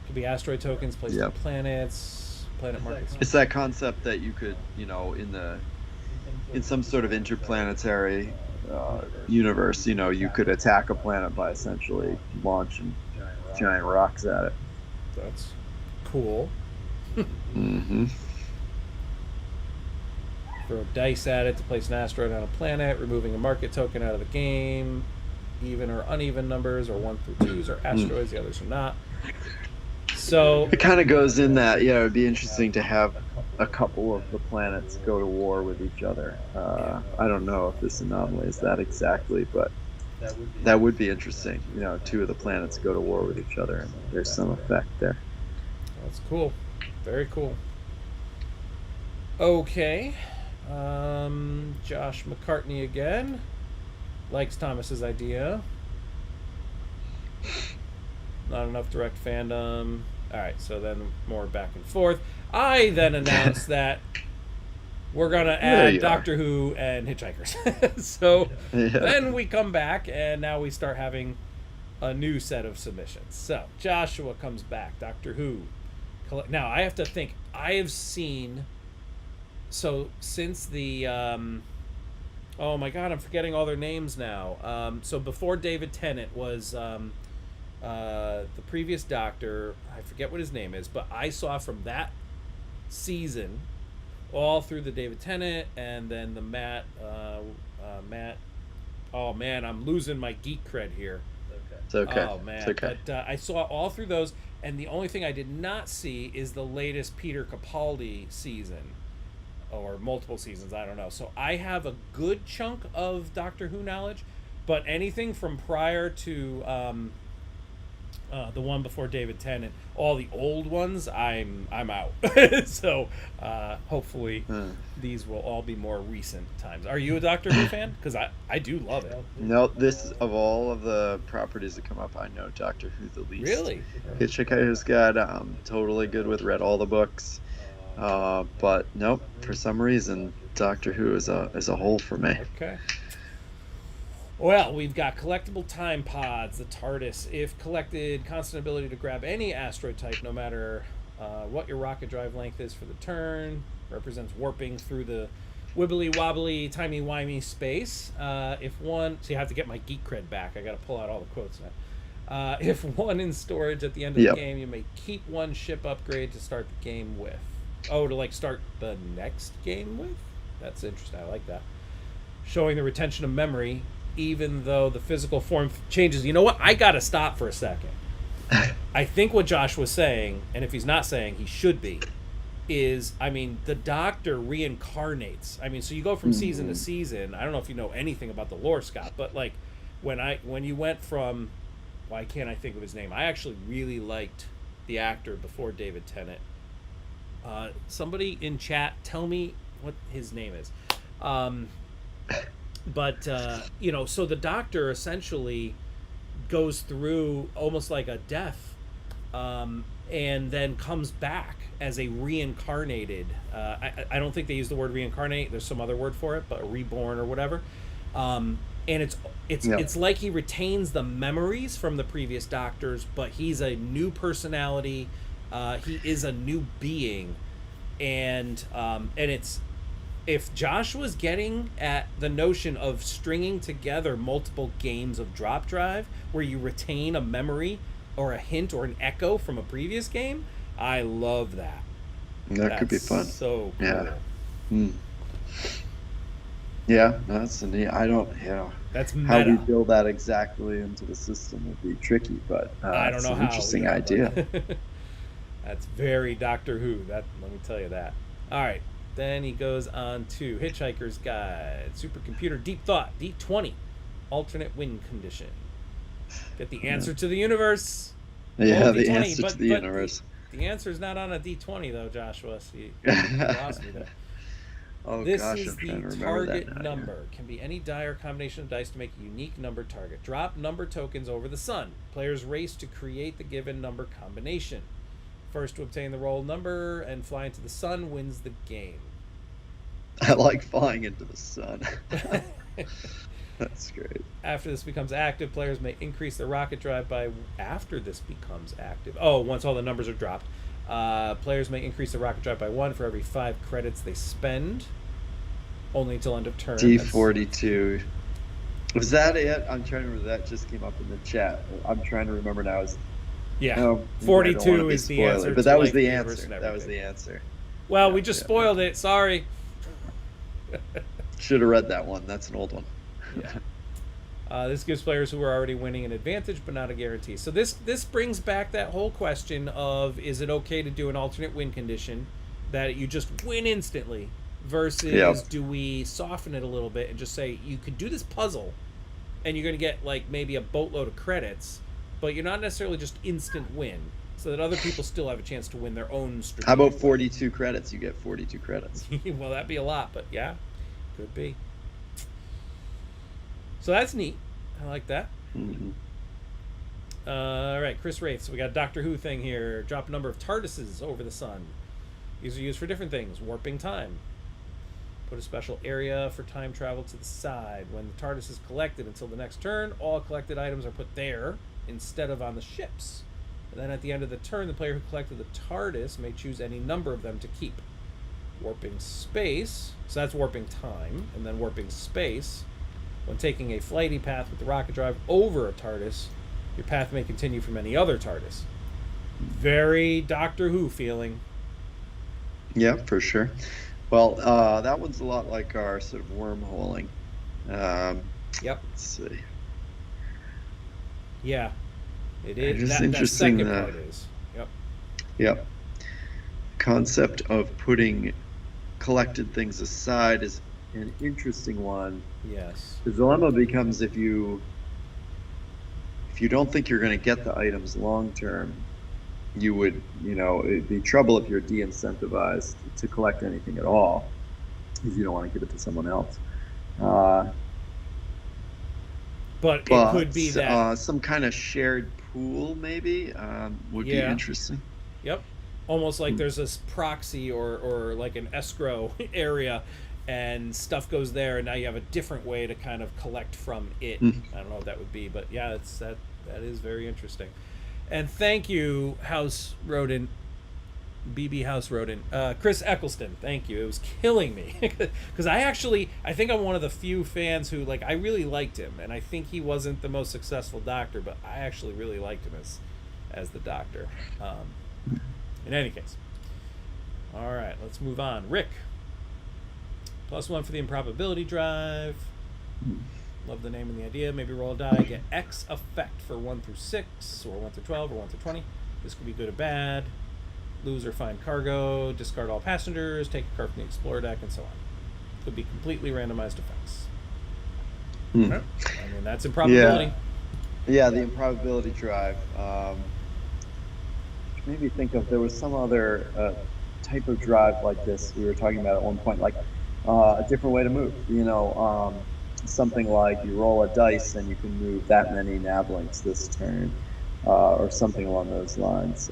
[SPEAKER 1] Could be asteroid tokens placed on planets. Planet markets.
[SPEAKER 2] It's that concept that you could, in some sort of interplanetary universe, you could attack a planet by essentially launching giant rocks at it.
[SPEAKER 1] That's cool.
[SPEAKER 2] Mm-hmm.
[SPEAKER 1] Throw dice at it to place an asteroid on a planet, removing a market token out of the game. Even or uneven numbers, or 1 through 2s are asteroids, the others are not. So
[SPEAKER 2] it kind of goes in that, it would be interesting to have a couple of the planets go to war with each other.
[SPEAKER 1] Yeah.
[SPEAKER 2] I don't know if this anomaly is that exactly, but that would be interesting. Two of the planets go to war with each other, and there's some effect there.
[SPEAKER 1] That's cool. Very cool. Okay. Josh McCartney again. Likes Thomas's idea. Not enough direct fandom. Alright, so then more back and forth. I then announced that we're going to add Doctor Who and Hitchhikers. So then we come back, and now we start having a new set of submissions. So Joshua comes back. Doctor Who. Now, I have to think. I have seen... So, since the... oh my god, I'm forgetting all their names now. So before David Tennant was... the previous Doctor, I forget what his name is, but I saw from that season all through the David Tennant and then the Matt. Oh man, I'm losing my geek cred here.
[SPEAKER 2] It's okay.
[SPEAKER 1] Oh man,
[SPEAKER 2] it's okay.
[SPEAKER 1] But I saw all through those, and the only thing I did not see is the latest Peter Capaldi season, or multiple seasons. I don't know. So I have a good chunk of Doctor Who knowledge, but anything from prior to. The one before David Tennant, all the old ones, I'm out. So hopefully these will all be more recent times. Are you a Doctor Who fan? Because I do love it.
[SPEAKER 2] No, this of all of the properties that come up, I know Doctor Who the least.
[SPEAKER 1] Really?
[SPEAKER 2] Hitchhiker's Guide, totally good with. Read all the books, but nope. For some reason, Doctor Who is a whole for me.
[SPEAKER 1] Okay. Well, we've got collectible time pods, the TARDIS. If collected, constant ability to grab any asteroid type, no matter what your rocket drive length is for the turn. Represents warping through the wibbly wobbly, timey wimey space. If one, so you have to get my geek cred back. I got to pull out all the quotes now. If one in storage at the end of the game, you may keep one ship upgrade to start the game with. Oh, to like start the next game with? That's interesting. I like that. Showing the retention of memory, even though the physical form changes. You know what? I gotta stop for a second. I think what Josh was saying, and if he's not saying, he should be, is, I mean, the Doctor reincarnates. I mean, so you go from season to season. I don't know if you know anything about the lore, Scott, but like when you went from, why can't I think of his name? I actually really liked the actor before David Tennant. Somebody in chat, tell me what his name is. But, so the Doctor essentially goes through almost like a death, and then comes back as a reincarnated, I don't think they use the word reincarnate, there's some other word for it, but a reborn or whatever. And it's like he retains the memories from the previous Doctors, but he's a new personality, he is a new being, and it's... If Josh was getting at the notion of stringing together multiple games of Drop Drive where you retain a memory or a hint or an echo from a previous game, I love that.
[SPEAKER 2] That could be fun.
[SPEAKER 1] So cool.
[SPEAKER 2] Yeah. Yeah, that's neat. I don't,
[SPEAKER 1] that's meta.
[SPEAKER 2] How we build that exactly into the system would be tricky, but
[SPEAKER 1] I don't know how.
[SPEAKER 2] Interesting idea.
[SPEAKER 1] That's very Doctor Who. Let me tell you that. All right. Then he goes on to Hitchhiker's Guide, Supercomputer Deep Thought, D20, alternate win condition. Get the answer to the universe.
[SPEAKER 2] Yeah, the answer to the universe.
[SPEAKER 1] The answer is not on a D20 though, Joshua. So you lost me there. This is the target number. Can be any die or combination of dice to make a unique number target. Drop number tokens over the sun. Players race to create the given number combination. First to obtain the roll number and fly into the sun wins the game.
[SPEAKER 2] I like flying into the sun. That's great.
[SPEAKER 1] After this becomes active, players may increase their rocket drive by... After this becomes active. Oh, once all the numbers are dropped. Players may increase their rocket drive by 1 for every 5 credits they spend. Only until end of turn.
[SPEAKER 2] D42. Was that it? I'm trying to remember. That just came up in the chat. I'm trying to remember now.
[SPEAKER 1] Yeah, 42 is the answer.
[SPEAKER 2] But that was the answer. That was the answer.
[SPEAKER 1] Well, we just spoiled it. Sorry.
[SPEAKER 2] Should have read that one. That's an old one.
[SPEAKER 1] Yeah. This gives players who are already winning an advantage, but not a guarantee. So this brings back that whole question of, is it okay to do an alternate win condition that you just win instantly, versus
[SPEAKER 2] Yep.
[SPEAKER 1] do we soften it a little bit and just say you could do this puzzle and you're going to get like maybe a boatload of credits, but you're not necessarily just instant win, so that other people still have a chance to win their own
[SPEAKER 2] How about
[SPEAKER 1] strategic way.
[SPEAKER 2] 42 credits? You get 42 credits.
[SPEAKER 1] Well, that'd be a lot, but yeah, could be. So that's neat. I like that.
[SPEAKER 2] Mm-hmm.
[SPEAKER 1] All right, Chris Wraith. So we got a Doctor Who thing here. Drop a number of TARDISes over the sun. These are used for different things. Warping time. Put a special area for time travel to the side. When the TARDIS is collected until the next turn, all collected items are put there instead of on the ships. And then at the end of the turn, the player who collected the TARDIS may choose any number of them to keep. Warping space. So that's warping time. And then warping space. When taking a flighty path with the rocket drive over a TARDIS, your path may continue from any other TARDIS. Very Doctor Who feeling.
[SPEAKER 2] Yeah, for sure. Well, that one's a lot like our sort of wormholing.
[SPEAKER 1] Yep.
[SPEAKER 2] Let's see.
[SPEAKER 1] Yeah, it is.
[SPEAKER 2] It's
[SPEAKER 1] That
[SPEAKER 2] interesting.
[SPEAKER 1] second part is. Yep.
[SPEAKER 2] Yep. Concept of putting collected things aside is an interesting one.
[SPEAKER 1] Yes.
[SPEAKER 2] The dilemma becomes if you don't think you're going to get the items long term, you would, it'd be trouble if you're de-incentivized to collect anything at all, because you don't want to give it to someone else.
[SPEAKER 1] But it could be that.
[SPEAKER 2] Some kind of shared pool, maybe, would be interesting.
[SPEAKER 1] Yep. Almost like there's this proxy or like an escrow area, and stuff goes there, and now you have a different way to kind of collect from it. I don't know what that would be, but yeah, that is very interesting. And thank you, House Rodent, BB House Rodent, Chris Eccleston. Thank you. It was killing me because I think I'm one of the few fans who, like, I really liked him, and I think he wasn't the most successful Doctor, but I actually really liked him as the Doctor. In any case, all right, let's move on. Rick, +1 for the improbability drive. Love the name and the idea. Maybe roll a die, get X effect for 1 through 6, or 1 through 12, or 1 through 20. This could be good or bad. Lose or find cargo, discard all passengers, take a card from the explorer deck, and so on. Could be completely randomized effects. Okay. I mean, that's improbability.
[SPEAKER 2] Yeah, the improbability drive. Made me think of, there was some other type of drive like this we were talking about at one point, like a different way to move. Something like you roll a dice and you can move that many nav links this turn, or something along those lines.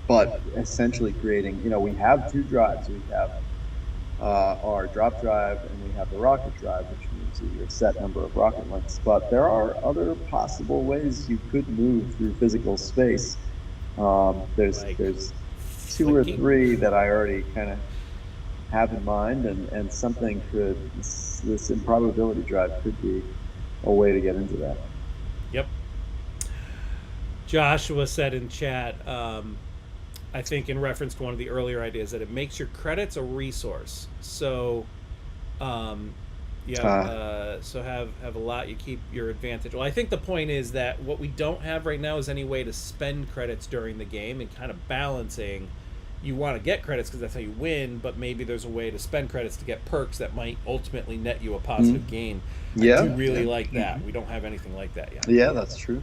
[SPEAKER 2] But essentially creating, we have two drives. We have our drop drive and we have the rocket drive, which means your set number of rocket links. But there are other possible ways you could move through physical space. There's 2 or 3 that I already kind of have in mind, and something this improbability drive could be a way to get into that.
[SPEAKER 1] Yep. Joshua said in chat, I think in reference to one of the earlier ideas, that it makes your credits a resource. So, so have a lot, you keep your advantage. Well, I think the point is that what we don't have right now is any way to spend credits during the game, and kind of balancing. You want to get credits because that's how you win, but maybe there's a way to spend credits to get perks that might ultimately net you a positive gain.
[SPEAKER 2] Yeah,
[SPEAKER 1] I do really like that. We don't have anything like that yet.
[SPEAKER 2] Yeah, that's true.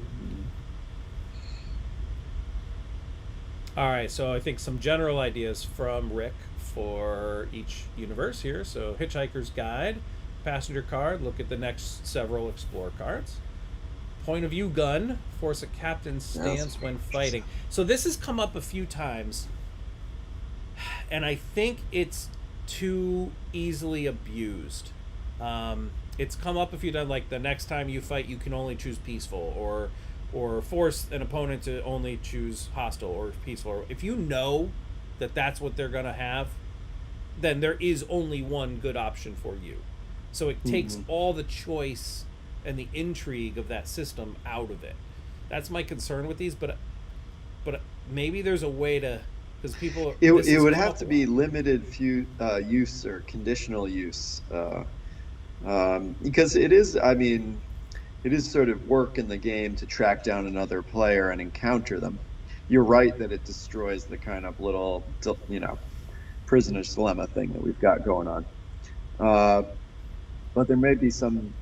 [SPEAKER 1] All right, so I think some general ideas from Rick for each universe here. So Hitchhiker's Guide, passenger card, look at the next several Explorer cards. Point of view gun, force a captain's stance when fighting. So this has come up a few times, and I think it's too easily abused. It's come up a few times, like the next time you fight, you can only choose peaceful, or force an opponent to only choose hostile or peaceful. If you know that that's what they're going to have, then there is only one good option for you. So it takes all the choice and the intrigue of that system out of it. That's my concern with these, but maybe there's a way to, because people...
[SPEAKER 2] It would have to be limited use or conditional use, because it is, it is sort of work in the game to track down another player and encounter them. you're right that it destroys the kind of little, prisoner's dilemma thing that we've got going on. But there may be some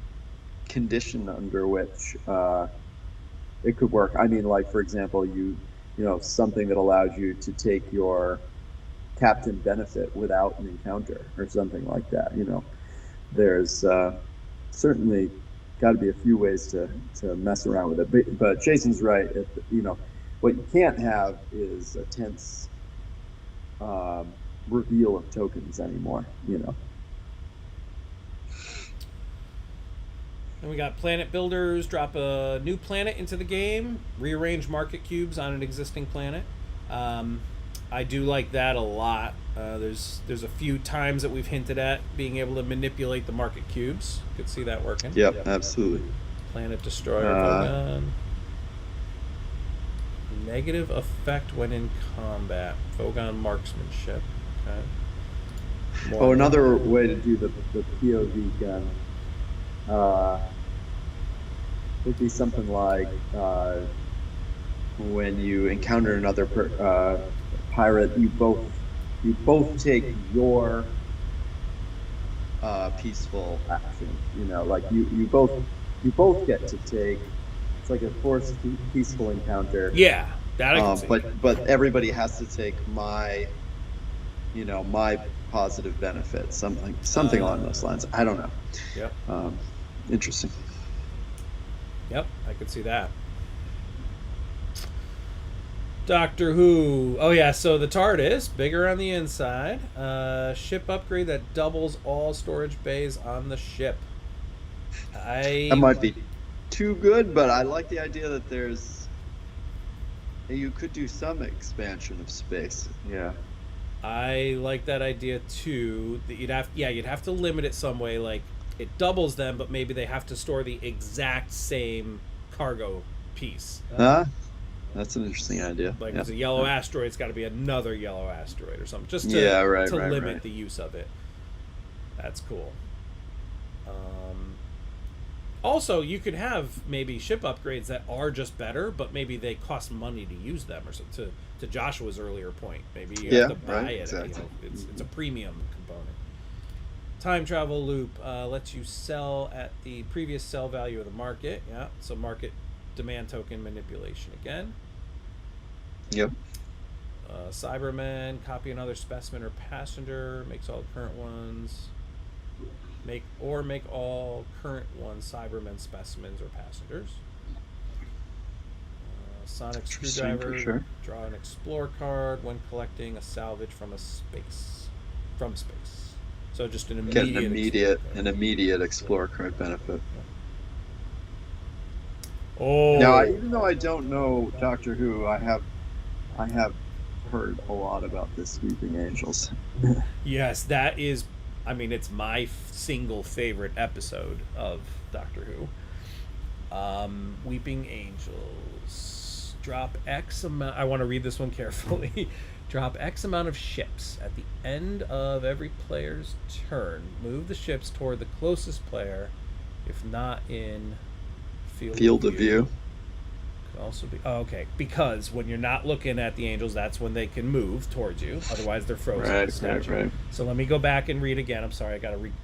[SPEAKER 2] condition under which it could work. I mean, like for example, something that allows you to take your captain benefit without an encounter or something like that. There's certainly got to be a few ways to mess around with it. But Jason's right. What you can't have is a tense reveal of tokens anymore.
[SPEAKER 1] And we got planet builders, drop a new planet into the game, rearrange market cubes on an existing planet. I do like that a lot. There's a few times that we've hinted at being able to manipulate the market cubes. Could see that working.
[SPEAKER 2] Yep, absolutely.
[SPEAKER 1] Planet destroyer, Vogon. Negative effect when in combat. Vogon marksmanship. Okay.
[SPEAKER 2] Another way to do the POV gun would be something like when you encounter another pirate, you both take your peaceful action. Like you both get to take. It's like a forced peaceful encounter.
[SPEAKER 1] Yeah, that I can see.
[SPEAKER 2] But everybody has to take my positive benefit, something along those lines. I don't know.
[SPEAKER 1] Yep.
[SPEAKER 2] Interesting.
[SPEAKER 1] Yep, I could see that. Doctor Who. Oh yeah, so the TARDIS, bigger on the inside. Ship upgrade that doubles all storage bays on the ship.
[SPEAKER 2] That might be too good, but I like the idea that you could do some expansion of space. Yeah.
[SPEAKER 1] I like that idea too. That you'd have to limit it some way, like it doubles them, but maybe they have to store the exact same cargo piece.
[SPEAKER 2] That's an interesting idea.
[SPEAKER 1] Like it's a yellow asteroid, it's got to be another yellow asteroid or something, just to limit the use of it. That's cool. Also, you could have maybe ship upgrades that are just better, but maybe they cost money to use them, or something. To Joshua's earlier point, maybe you have to buy it.
[SPEAKER 2] Exactly.
[SPEAKER 1] It's a premium component. Time travel loop lets you sell at the previous sell value of the market. Yeah, so market demand token manipulation again.
[SPEAKER 2] Yep.
[SPEAKER 1] Cybermen, copy another specimen or passenger, makes all the current ones. Make all current ones Cybermen specimens or passengers. Sonic screwdriver.
[SPEAKER 2] Sure.
[SPEAKER 1] Draw an explore card when collecting a salvage from space. So just an
[SPEAKER 2] immediate explore card benefit.
[SPEAKER 1] Oh.
[SPEAKER 2] Now, even though I don't know Doctor Who, I have heard a lot about the Sweeping Angels.
[SPEAKER 1] Yes, that is. I mean, it's my single favorite episode of Doctor Who. Weeping Angels. Drop X amount. I want to read this one carefully. Drop X amount of ships at the end of every player's turn. Move the ships toward the closest player, if not in field of view. Could also be okay, because when you're not looking at the angels, that's when they can move towards you. Otherwise, they're frozen.
[SPEAKER 2] Right.
[SPEAKER 1] So let me go back and read again. I'm sorry,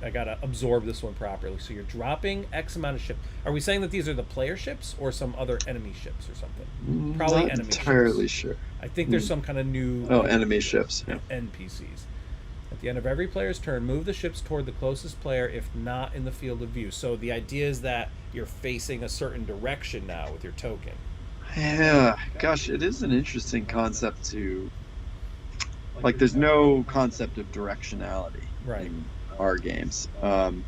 [SPEAKER 1] I gotta absorb this one properly. So you're dropping X amount of ships. Are we saying that these are the player ships or some other enemy ships or something? Probably
[SPEAKER 2] not
[SPEAKER 1] enemy
[SPEAKER 2] entirely
[SPEAKER 1] ships.
[SPEAKER 2] Sure.
[SPEAKER 1] I think there's some kind of new
[SPEAKER 2] enemy ships. Yeah.
[SPEAKER 1] NPCs. At the end of every player's turn, move the ships toward the closest player if not in the field of view. So the idea is that you're facing a certain direction now with your token.
[SPEAKER 2] Yeah, gosh, it is an interesting concept to... Like, there's no concept of directionality in our games. And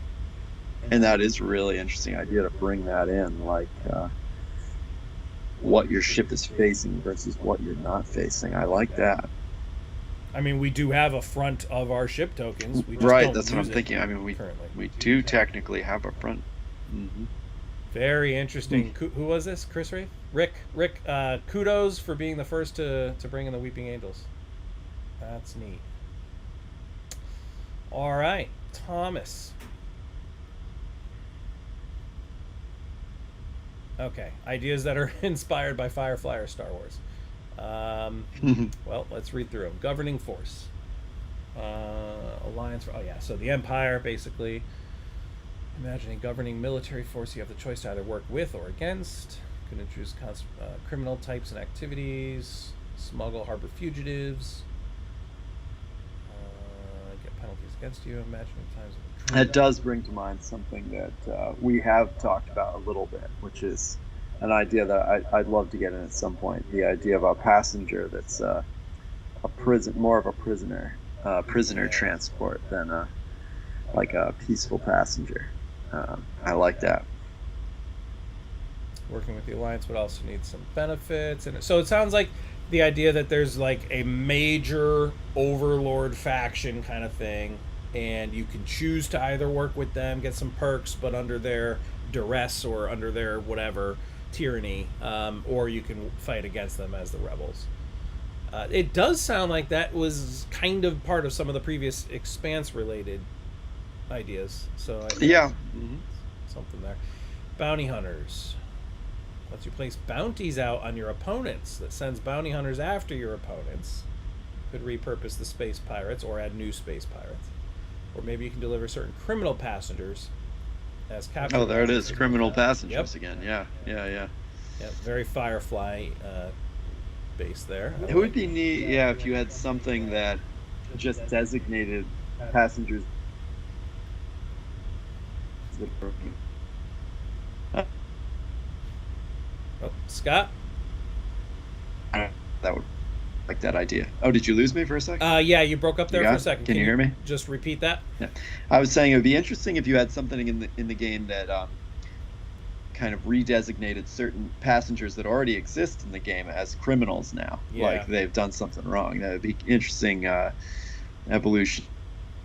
[SPEAKER 2] that is a really interesting idea to bring that in, like what your ship is facing versus what you're not facing. I like that.
[SPEAKER 1] I mean, we do have a front of our ship tokens. We just
[SPEAKER 2] right,
[SPEAKER 1] don't
[SPEAKER 2] that's what I'm thinking. I mean, we do technically have a front. Mm-hmm.
[SPEAKER 1] Very interesting. Who was this? Chris Ray? Rick, kudos for being the first to bring in the Weeping Angels. That's neat. All right, Thomas. Okay, ideas that are inspired by Firefly or Star Wars. Well, let's read through them. Governing force. Alliance. Oh, yeah. So the Empire, basically. Imagine a governing military force you have the choice to either work with or against. Could introduce criminal types and activities. Smuggle, harbor fugitives. Get penalties against you. Imagine times of
[SPEAKER 2] That does bring to mind something that we have talked about a little bit, which is an idea that I'd love to get in at some point. The idea of a passenger that's a more of a prisoner transport than like a peaceful passenger. I like that.
[SPEAKER 1] Working with the Alliance would also need some benefits, and so it sounds like the idea that there's like a major overlord faction kind of thing, and you can choose to either work with them, get some perks, but under their duress or under their whatever tyranny, or you can fight against them as the rebels. It does sound like that was kind of part of some of the previous Expanse related ideas. So I think
[SPEAKER 2] Yeah.
[SPEAKER 1] something there. Bounty hunters lets you place bounties out on your opponents. That sends bounty hunters after your opponents. Could repurpose the space pirates or add new space pirates, or maybe you can deliver certain criminal passengers as captured.
[SPEAKER 2] Oh, there it is, criminal passengers again. Yeah.
[SPEAKER 1] Yep, very Firefly base there.
[SPEAKER 2] It would be neat, yeah, if you had something that just designated passengers.
[SPEAKER 1] Oh, Scott?
[SPEAKER 2] That would like that idea. Oh, did you lose me for a second?
[SPEAKER 1] Yeah, you broke up there for a second.
[SPEAKER 2] Can you hear me?
[SPEAKER 1] Just repeat that?
[SPEAKER 2] Yeah. I was saying it would be interesting if you had something in the game that kind of redesignated certain passengers that already exist in the game as criminals now.
[SPEAKER 1] Yeah.
[SPEAKER 2] Like they've done something wrong. That would be interesting evolution.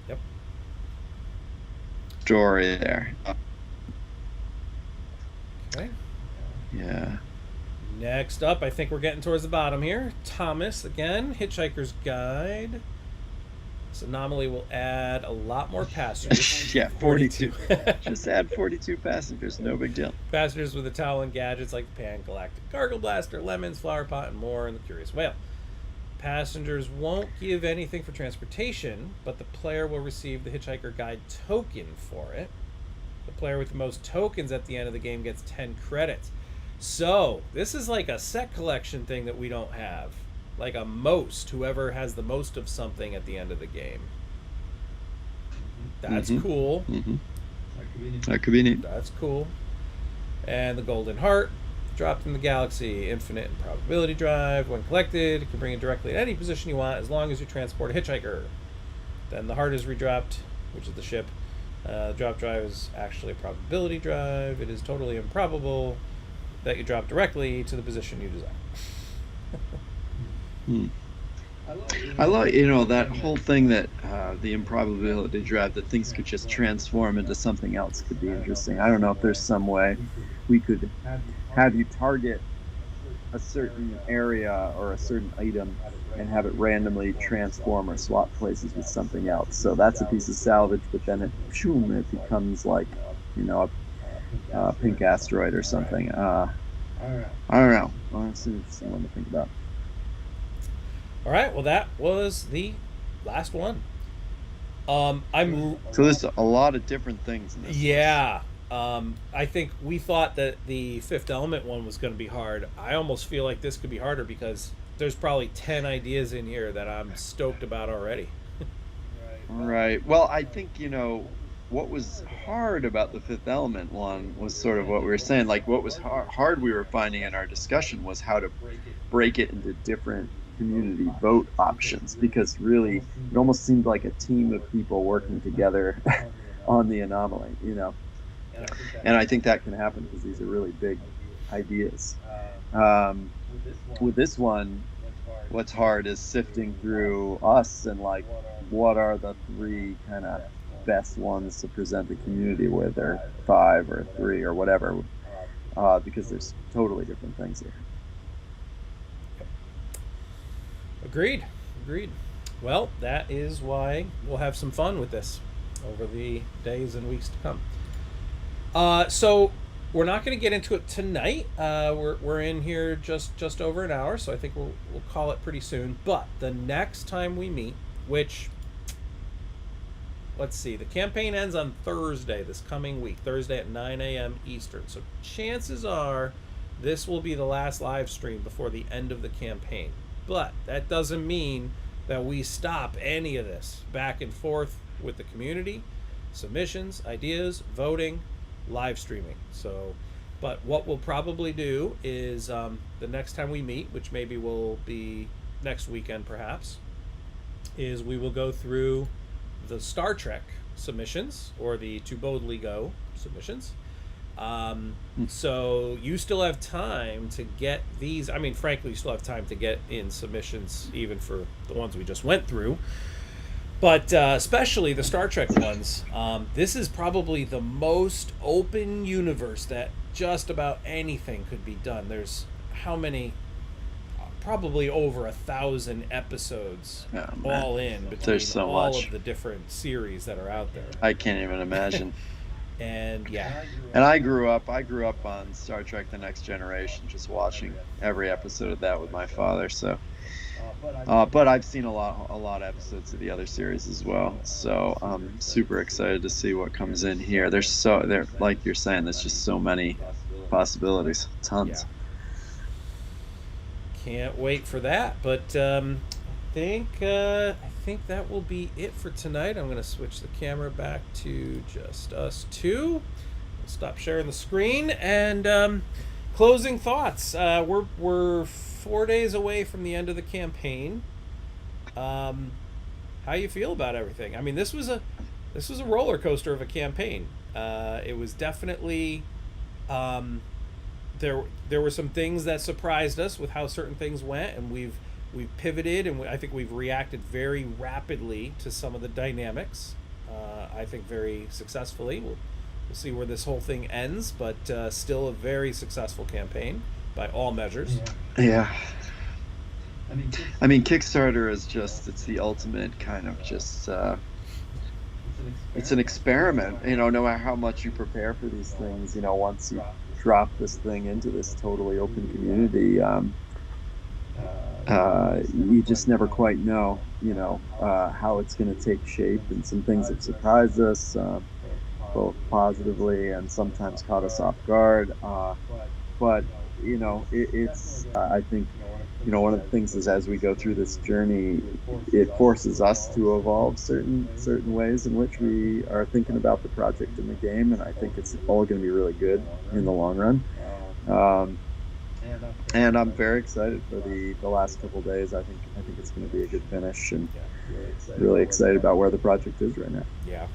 [SPEAKER 1] Yep.
[SPEAKER 2] Story there.
[SPEAKER 1] Okay.
[SPEAKER 2] Yeah.
[SPEAKER 1] Next up, I think we're getting towards the bottom here. Thomas again, Hitchhiker's Guide. This Anomaly will add a lot more passengers.
[SPEAKER 2] Yeah, 42. Just add 42 passengers, no big deal.
[SPEAKER 1] Passengers with the Talon gadgets like the Pan Galactic Gargle Blaster, Lemons, Flower Pot, and more, and the Curious Whale. Passengers won't give anything for transportation, but the player will receive the Hitchhiker Guide token for it. The player with the most tokens at the end of the game gets 10 credits. So, this is like a set collection thing that we don't have. Like a most, whoever has the most of something at the end of the game. That's cool.
[SPEAKER 2] That could be neat.
[SPEAKER 1] That's cool. And the Golden Heart, dropped in the galaxy, infinite improbability drive. When collected, you can bring it directly in any position you want as long as you transport a hitchhiker. Then the heart is redropped, which is the ship. The drop drive is actually a probability drive. It is totally improbable that you drop directly to the position you desire.
[SPEAKER 2] I like, that whole thing that the improbability drive, that things could just transform into something else, could be interesting. I don't know if there's some way we could have you target a certain area or a certain item and have it randomly transform or swap places with something else. So that's a piece of salvage, but then it becomes like, a pink asteroid or something. I don't know. Well, it's an interesting one to think about.
[SPEAKER 1] All right, well, that was the last one. So
[SPEAKER 2] there's a lot of different things in this.
[SPEAKER 1] Yeah. I think we thought that the Fifth Element one was going to be hard. I almost feel like this could be harder because there's probably 10 ideas in here that I'm stoked about already.
[SPEAKER 2] Right. Well, I think, what was hard about the Fifth Element one was sort of what we were saying. Like, what was hard we were finding in our discussion was how to break it into different community vote options, because really it almost seemed like a team of people working together on the Anomaly, and I think that can happen because these are really big ideas. With this one, what's hard is sifting through us and like what are the three kind of best ones to present the community with, or 5 or 3 or whatever, because there's totally different things here.
[SPEAKER 1] Agreed. Well, that is why we'll have some fun with this over the days and weeks to come. So we're not going to get into it tonight. We're in here just over an hour, so I think we'll call it pretty soon. But the next time we meet, which, let's see, the campaign ends on Thursday this coming week, Thursday at 9 a.m. Eastern. So chances are this will be the last live stream before the end of the campaign. But that doesn't mean that we stop any of this back and forth with the community, submissions, ideas, voting, live streaming. So, but what we'll probably do is the next time we meet, which maybe will be next weekend perhaps, is we will go through the Star Trek submissions, or the To Boldly Go submissions. So you still have time to get these. I mean, frankly, you still have time to get in submissions even for the ones we just went through. But especially the Star Trek ones, this is probably the most open universe that just about anything could be done. There's how many? Probably over 1,000 episodes all in between
[SPEAKER 2] There's so
[SPEAKER 1] all
[SPEAKER 2] much
[SPEAKER 1] of the different series that are out there.
[SPEAKER 2] I can't even imagine.
[SPEAKER 1] And yeah,
[SPEAKER 2] And I grew up on Star Trek The Next Generation, just watching every episode of that with my father. So but I've seen a lot of episodes of the other series as well. So I'm super excited to see what comes in here. There's like you're saying, there's just so many possibilities, tons.
[SPEAKER 1] Yeah. Can't wait for that. But I think that will be it for tonight. I'm going to switch the camera back to just us two. We'll stop sharing the screen. And closing thoughts. We're 4 days away from the end of the campaign. How you feel about everything? I mean, this was a roller coaster of a campaign. It was definitely. There were some things that surprised us with how certain things went, and we've pivoted, and I think we've reacted very rapidly to some of the dynamics. I think very successfully. We'll see where this whole thing ends, but still a very successful campaign by all measures.
[SPEAKER 2] Yeah. I mean, Kickstarter is it's the ultimate kind of just. It's an experiment, no matter how much you prepare for these things, once you drop this thing into this totally open community, you just never quite know, how it's going to take shape. And some things have surprised us, both positively and sometimes caught us off guard. But, it's, I think, one of the things is, as we go through this journey, it forces us to evolve certain ways in which we are thinking about the project and the game, and I think it's all going to be really good in the long run. And I'm very excited for the last couple of days. I think it's going to be a good finish, and really excited about where the project is right now.
[SPEAKER 1] Yeah,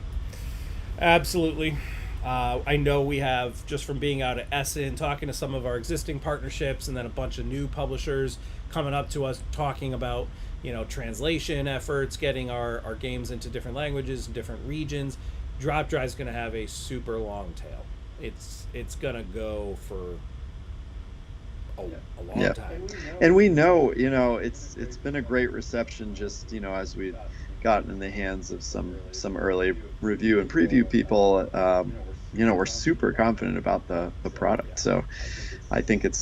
[SPEAKER 1] absolutely. I know we have, just from being out at Essen, talking to some of our existing partnerships, and then a bunch of new publishers coming up to us talking about, translation efforts, getting our games into different languages and different regions. Drop Dry is going to have a super long tail. It's going to go for a long time.
[SPEAKER 2] And we know, it's been a great reception, just, as we've gotten in the hands of some early review and preview people. We're super confident about the product. So I think it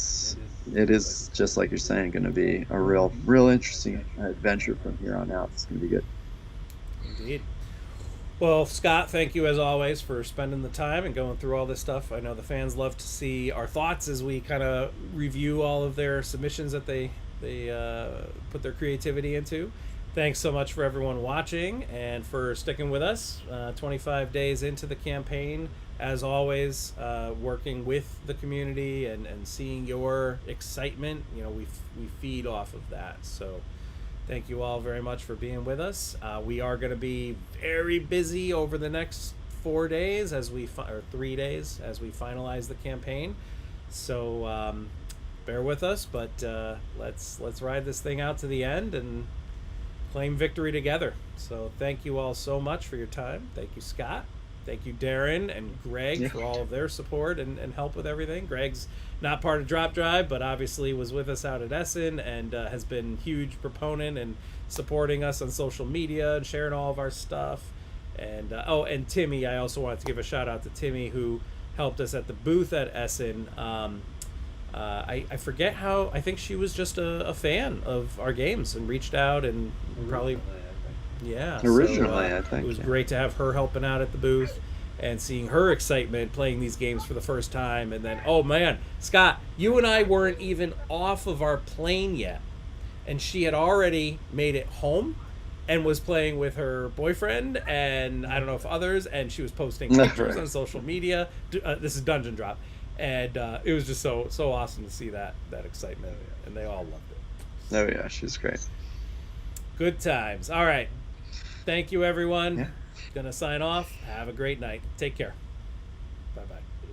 [SPEAKER 2] is just like you're saying, going to be a real interesting adventure from here on out. It's going to be good.
[SPEAKER 1] Indeed. Well, Scott, thank you as always for spending the time and going through all this stuff. I know the fans love to see our thoughts as we kind of review all of their submissions that they put their creativity into. Thanks so much for everyone watching and for sticking with us. 25 days into the campaign, as always, working with the community and seeing your excitement. We feed off of that. So thank you all very much for being with us. We are going to be very busy over the next 4 days or 3 days as we finalize the campaign. So bear with us, but let's ride this thing out to the end and claim victory together. So thank you all so much for your time. Thank you, Scott. Thank you, Darren and Greg, for all of their support and help with everything. Greg's not part of Drop Drive, but obviously was with us out at Essen and has been a huge proponent and supporting us on social media and sharing all of our stuff. And and Timmy, I also wanted to give a shout out to Timmy, who helped us at the booth at Essen. I forget how. I think she was just a fan of our games and reached out and probably, yeah.
[SPEAKER 2] Originally,
[SPEAKER 1] So
[SPEAKER 2] I think
[SPEAKER 1] it was
[SPEAKER 2] yeah.
[SPEAKER 1] great to have her helping out at the booth and seeing her excitement playing these games for the first time. And then, oh man, Scott, you and I weren't even off of our plane yet, and she had already made it home and was playing with her boyfriend and I don't know if others, and she was posting pictures on social media. This is Dungeon Drop, and it was just so awesome to see that excitement, and they all loved it.
[SPEAKER 2] Oh yeah, she's great.
[SPEAKER 1] Good times. All right, thank you everyone.
[SPEAKER 2] Yeah.
[SPEAKER 1] Gonna sign off. Have a great night. Take care.